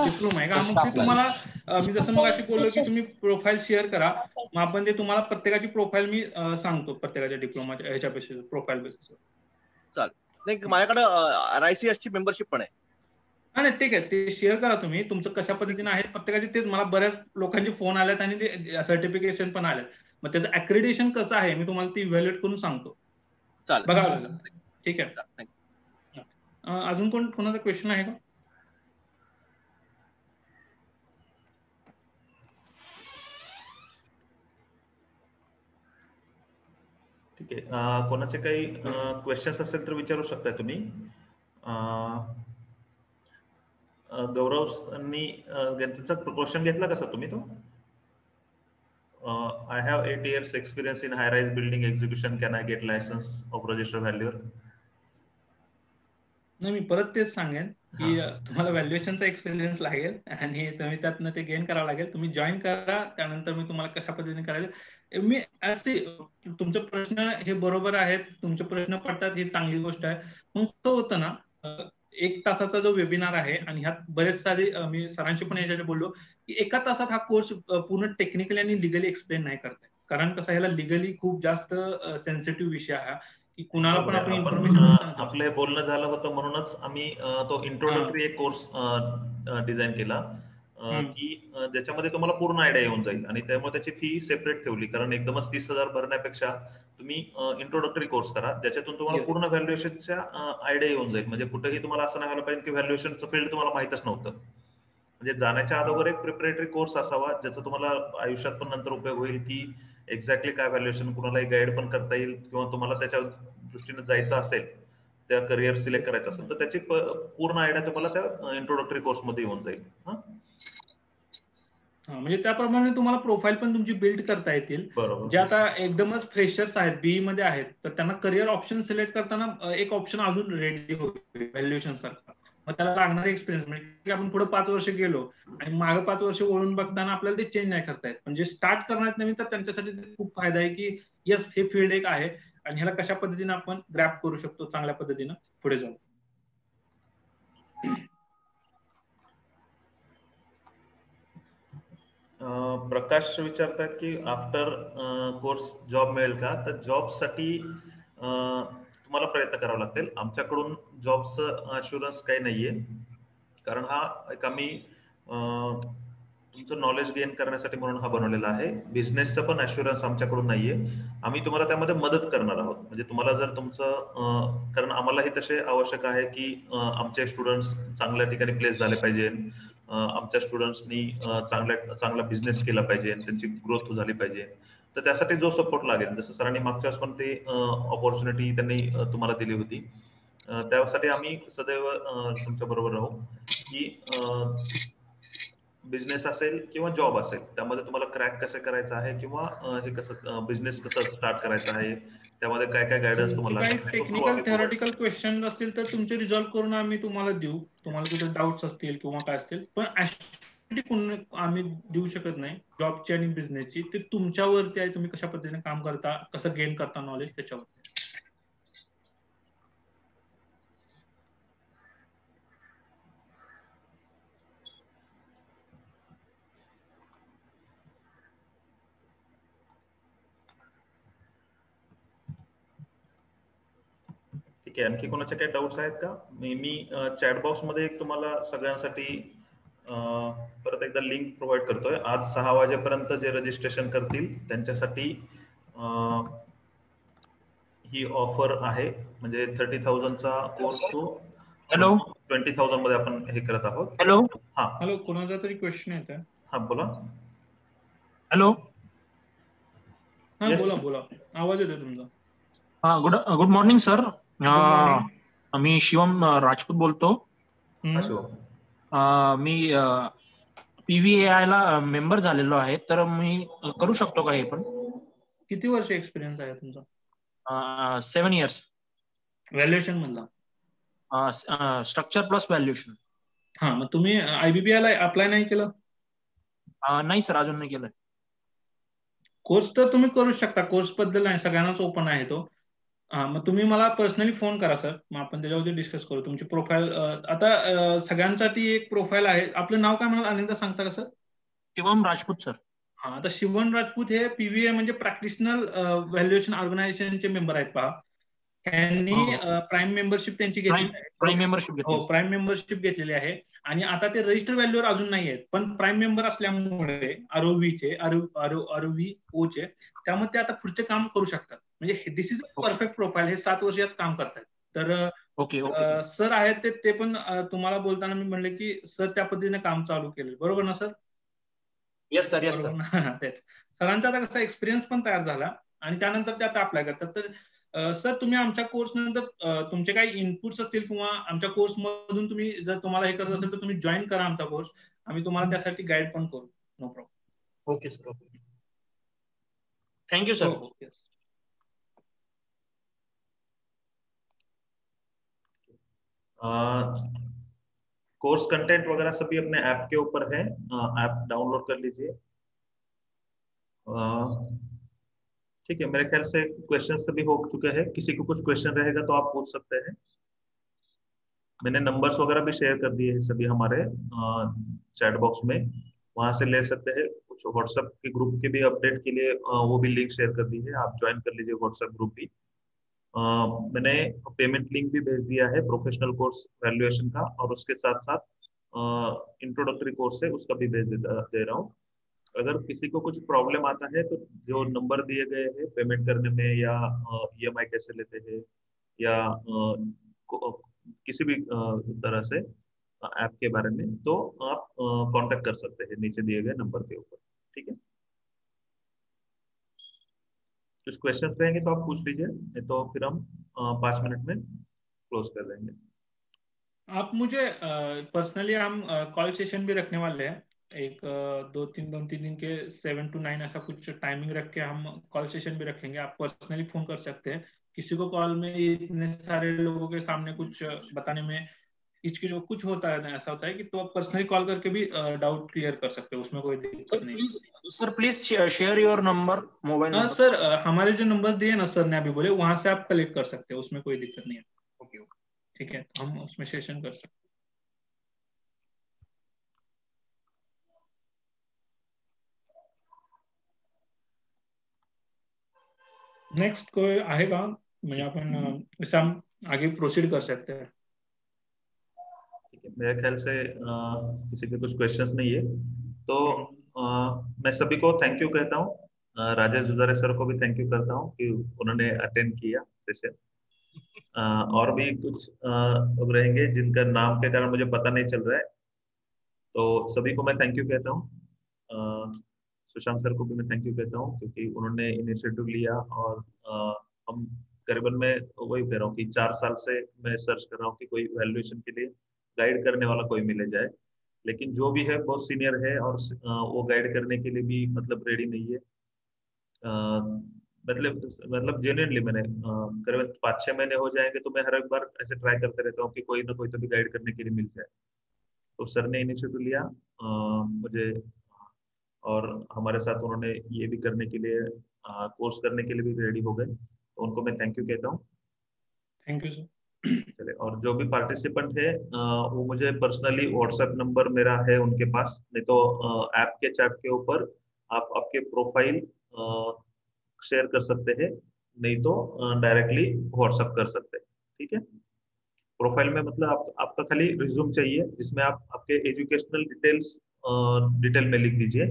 डिप्लोमा आहे का? मग तुम्हाला मी जसं मगाशी बोललो की तुम्ही प्रोफाईल शेअर करा, मग आपण ते तुम्हाला प्रत्येकाची प्रोफाईल मी सांगतो प्रत्येकाच्या डिप्लोमाच्या ह्याच्या बेसिस प्रोफाईल बेसिसवर.
चालेल. नाही माझ्याकडे RICS ची मेंबरशिप पण आहे.
नाही ठीक आहे, ते शेअर करा तुम्ही तुमचं कशा पद्धतीने आहे प्रत्येकाचे. तेच मला बऱ्याच लोकांचे फोन आलेत आणि ते सर्टिफिकेशन पण आलेत. मग त्याचं अक्रेडिटेशन कसं आहे मी तुम्हाला ती इव्हॅल्युएट करून सांगतो.
चालेल,
बघावं लागेल. ठीक आहे. अजून कोणाचा क्वेश्चन आहे का?
ठीक आहे. कोणाचे काही क्वेश्चन्स असेल तर विचारू शकता तुम्ही. गौरवनी त्यांचा क्वेश्चन घेतला कसा तुम्ही तो? I have 8 years experience in high rise building execution. Can I get license of register valuer?
नाही मी परत तेच सांगेन की तुम्हाला व्हॅल्युएशनचा एक्सपिरियन्स लागेल आणि तुम्ही त्यातनं ते गेन करावं लागेल. तुम्ही जॉईन करा, त्यानंतर मी तुम्हाला कशा पद्धतीने करायचं. मी असे तुमचे प्रश्न हे बरोबर आहेत, तुमचे प्रश्न पडतात ही चांगली गोष्ट आहे. मग तो होतं ना 1 तासाचा जो वेबिनार आहे आणि ह्यात बरेच सारे मी सरांशी पण याच्यात बोललो की 1 तासात हा कोर्स पूर्ण टेक्निकली आणि लिगली एक्सप्लेन नाही करताय. कारण कसं ह्याला लिगली खूप जास्त सेन्सिटिव्ह विषय आहे की कुणाला पण आपण इन्फॉर्मेशन.
आपलं हे बोलणं झालं होतं म्हणूनच आम्ही तो इंट्रोडक्टरी एक कोर्स डिझाइन केला की ज्याच्यामध्ये तुम्हाला पूर्ण आयडिया येऊन जाईल आणि त्यामुळे त्याची फी सेपरेट ठेवली. कारण एकदमच 30,000 भरण्यापेक्षा तुम्ही इंट्रोडक्टरी कोर्स करा ज्याच्यातून तुम्हाला पूर्ण व्हॅल्युएशनच्या आयडिया येऊन जाईल. म्हणजे कुठेही तुम्हाला असं नाही व्हायला पाहिजे की व्हॅल्युएशनचं फील्ड तुम्हाला माहितच नव्हतं. म्हणजे जाण्याच्या अगोदर एक प्रिपरेटरी कोर्स असावा ज्याचा तुम्हाला आयुष्यात पण नंतर उपयोग होईल की एक्झॅक्टली काय व्हॅल्युएशन कुणालाही गाईड पण करता येईल किंवा तुम्हाला त्याच्या दृष्टीने जायचं असेल, त्या करिअर सिलेक्ट करायचं असेल तर त्याची पूर्ण आयडिया तुम्हाला त्या इंट्रोडक्टरी कोर्स मध्ये येऊन जाईल.
म्हणजे त्याप्रमाणे तुम्हाला प्रोफाईल पण तुमची बिल्ड करता येतील. जे आता एकदमच फ्रेशर्स आहेत BE मध्ये आहेत तर त्यांना करिअर ऑप्शन सिलेक्ट करताना एक ऑप्शन अजून रेडी होईल व्हॅल्युएशन सारखा. मग त्याला लागणारे एक्सपिरियन्स म्हणजे आपण पुढे 5 वर्ष गेलो आणि मागे 5 वर्ष वळून बघताना आपल्याला ते चेंज नाही करता येत. म्हणजे स्टार्ट करण्यात नवीन तर त्यांच्यासाठी खूप फायदा आहे की यस हे फील्ड एक आहे आणि ह्याला कशा पद्धतीने आपण ग्रॅप करू शकतो चांगल्या पद्धतीनं पुढे जाऊन.
प्रकाश विचारतात की आफ्टर कोर्स जॉब मिळेल का? तर जॉबसाठी तुम्हाला प्रयत्न करावे लागतील. आमच्याकडून जॉबचं अश्युरन्स काही नाहीये कारण हा एक आम्ही तुमचं नॉलेज गेन करण्यासाठी म्हणून हा बनवलेला आहे. बिझनेसचं पण अश्युरन्स आमच्याकडून नाहीये. आम्ही तुम्हाला त्यामध्ये मदत करणार आहोत. म्हणजे तुम्हाला जर तुमचं कारण आम्हालाही तसे आवश्यक आहे की आमचे स्टुडंट्स चांगल्या ठिकाणी प्लेस झाले पाहिजे, आमच्या स्टुडंट्सनी चांगला बिझनेस केला पाहिजे, त्यांची ग्रोथ झाली पाहिजे. तर त्यासाठी जो सपोर्ट लागेल जसं सरांनी मागच्या वेळेस पण ते ऑपॉर्च्युनिटी त्यांनी तुम्हाला दिली होती त्यासाठी आम्ही सदैव तुमच्या बरोबर राहू की बिझनेस असेल किंवा जॉब असेल त्यामध्ये तुम्हाला क्रॅक कसं करायचं आहे किंवा हे कसं बिझनेस कसं स्टार्ट करायचं आहे त्यामध्ये काय काय गायडन्स तुम्हाला
काही टेक्निकल थेरॉटिकल क्वेश्चन असतील तर तुमचे रिझॉल्व्ह करून आम्ही तुम्हाला देऊ. तुम्हाला कुठे डाऊट्स असतील किंवा काय असतील पण आम्ही देऊ शकत नाही जॉबची आणि बिझनेसची. ते तुमच्यावरती आहे तुम्ही कशा पद्धतीने काम करता, कसं गेन करता नॉलेज त्याच्यावरती.
ठीक आहे. आणखी कोणाचे काही डाऊट्स आहेत का? मी चॅट बॉक्स मध्ये एक तुम्हाला सगळ्यांसाठी परत एकदा लिंक प्रोव्हाइड करतोय. आज 6 वाजेपर्यंत जे रजिस्ट्रेशन करतील त्यांच्यासाठी ही ऑफर आहे. म्हणजे 30,000चा कोर्स तो 20,000 मध्ये आपण हे करत आहोत.
हॅलो कोणाचा तरी क्वेश्चन येत आहे.
हा बोला.
हॅलो
हा बोला आवाज येतोय तुमचा.
Good morning sir. मी शिवम राजपूत बोलतो. मी PVAI ला मेंबर झालेलो आहे, तर मी करू शकतो का हे पण?
किती वर्ष एक्सपिरियन्स आहे तुमचा?
7 years.
व्हॅल्युएशन मधला?
Structure plus valuation.
हा, मग तुम्ही IBPI ला अप्लाय नाही केलं?
नाही सर, अजून नाही केलंय.
कोर्स तर तुम्ही करू शकता, कोर्स बद्दल नाही, सगळ्यांनाच ओपन आहे तो. मग तुम्ही मला पर्सनली फोन करा सर, मग आपण त्याच्यावरती डिस्कस करू. तुमची प्रोफाईल आता सगळ्यांसाठी एक प्रोफाईल आहे. आपलं नाव काय म्हणा अनेकदा सांगता का सर?
शिवम राजपूत सर.
हा, आता शिवम राजपूत हे PVA म्हणजे प्रॅक्टिशनल व्हॅल्युएशन ऑर्गनायझेशनचे मेंबर आहेत पहा. त्यांनी प्राईम मेंबरशिप त्यांची घेतली आहे.
प्राईम मेंबरशिप घेतली.
हो, प्राईम मेंबरशिप घेतलेली आहे. आणि आता ते रजिस्टर व्हॅल्यूवर अजून नाही आहेत, पण प्राईम मेंबर असल्यामुळे ROVO चे, त्यामुळे ते आता पुढचे काम करू शकतात. म्हणजे this is a perfect profile. हे 7 वर्ष यात काम करतात. तर सर आहेत ते पण तुम्हाला बोलताना मी म्हणले की सर त्या पद्धतीने काम चालू केले, बरोबर ना sir?
Yes sir, yes sir.
तेच सरांचा आता कसा एक्सपिरियन्स पण तयार झाला आणि त्यानंतर ते आता अप्लाय करतात. तर सर तुम्ही आमच्या कोर्स नंतर तुमचे काही इनपुट्स असतील किंवा आमच्या कोर्स मधून तुम्ही जर तुम्हाला हे करत असेल तर तुम्ही जॉईन करा आमचा कोर्स. आम्ही तुम्हाला त्यासाठी गाईड पण करू. No problem.
Okay sir, okay. Thank you sir.
Course content वगैरह सभी अपने ऐप के ऊपर है, ऐप डाउनलोड कर लीजिए. ठीक है, मेरे ख्याल से क्वेश्चन सभी हो चुके हैं. किसी को कुछ क्वेश्चन रहेगा तो आप पूछ सकते हैं. मैंने नंबर्स वगैरह भी शेयर कर दिए हैं सभी हमारे चैट बॉक्स में, वहां से ले सकते हैं. कुछ व्हाट्सएप के ग्रुप के भी अपडेट के लिए वो भी लिंक शेयर कर दी है, आप ज्वाइन कर लीजिए व्हाट्सएप ग्रुप भी. मैंने पेमेंट लिंक भी भेज दिया है प्रोफेशनल कोर्स वैल्यूएशन का, और उसके साथ साथ इंट्रोडक्टरी कोर्स है उसका भी भेज दे रहा हूँ. अगर किसी को कुछ प्रॉब्लम आता है तो जो नंबर दिए गए हैं पेमेंट करने में, या EMI कैसे लेते हैं, या किसी भी तरह से ऐप के बारे में, तो आप कांटेक्ट कर सकते हैं नीचे दिए गए नंबर के ऊपर. ठीक है, कुछ क्वेश्चंस रहेंगे तो आप पूछ लीजिए, नहीं तो फिर हम 5 मिनट में क्लोज कर देंगे.
आप मुझे पर्सनली हम कॉल सेशन भी रखने वाले हैं, एक 2-3 दिन के 7 to 9 ऐसा कुछ टाइमिंग रख के हम कॉल सेशन भी रखेंगे. आप पर्सनली फोन कर सकते हैं. किसी को कॉल में इतने सारे लोगों के सामने कुछ बताने में जो कुछ होता है ना, ऐसा होता है कि तो आप पर्सनली कॉल करके भी डाउट क्लियर कर सकते हो, उसमें कोई दिक्कत नहीं.
Sir please share your number, mobile number.
Sir हमारे जो नंबर्स दिए ना सर ने अभी बोले, वहां से आप कलेक्ट कर सकते हो, उसमें कोई दिक्कत नहीं है.
ओके,
ठीक है, हम उसमें सेशन कर सकते हैं. नेक्स्ट कोई आएगा म्हणजे आपण इससे हम आगे प्रोसीड कर सकते हैं.
ठीक है, मेरे ख्याल से किसी के कुछ क्वेश्चंस नहीं है तो मैं सभी को थैंक यू कहता हूँ. राजेश जुजारे सर को भी थैंक यू करता हूँ कि उन्होंने अटेंड किया सेशन. और भी कुछ लोग रहेंगे जिनका नाम के कारण मुझे पता नहीं चल रहा है, तो सभी को मैं थैंक यू कहता हूँ. सुशांत सर को भी मैं थैंक यू कहता हूँ क्योंकि उन्होंने इनिशिएटिव लिया, और हम करीबन मैं वही कह रहा हूँ कि 4 साल से मैं सर्च कर रहा हूँ कि कोई वैल्यूएशन के लिए गाइड करने वाला कोई मिले जाए, लेकिन जो भी है बहुत सीनियर है और वो गाइड करने के लिए भी मतलब रेडी नहीं है. मतलब जेन्युइनली मैंने करीबन 5-6 महीने हो जाएंगे तो मैं हर एक बार ऐसे ट्राई करते रहता हूँ कि कोई ना कोई तो भी गाइड करने के लिए मिल जाए. तो सर ने इनिशिएटिव लिया मुझे, और हमारे साथ उन्होंने ये भी करने के लिए कोर्स करने के लिए भी रेडी हो गए, तो उनको मैं थैंक यू कहता हूँ.
Thank you sir.
चले, और जो भी पार्टिसिपेंट है वो मुझे पर्सनली व्हाट्सएप नंबर मेरा है उनके पास, नहीं तो ऐप के चैट के ऊपर आप आपके प्रोफाइल शेयर कर सकते हैं, नहीं तो डायरेक्टली व्हाट्सएप कर सकते हैं. ठीक है, प्रोफाइल में मतलब आपका खाली रिज्यूम चाहिए जिसमें आप आपके एजुकेशनल डिटेल में लिख दीजिए,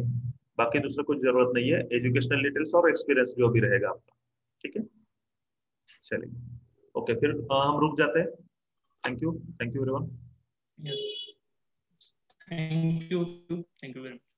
बाकी दूसरा कुछ जरूरत नहीं है. एजुकेशनल डिटेल्स और एक्सपीरियंस जो भी रहेगा आपका. ठीक है, चलिए ओके, फिर हम रुक जाते हैं. Thank you everyone.
Yes, thank you very much.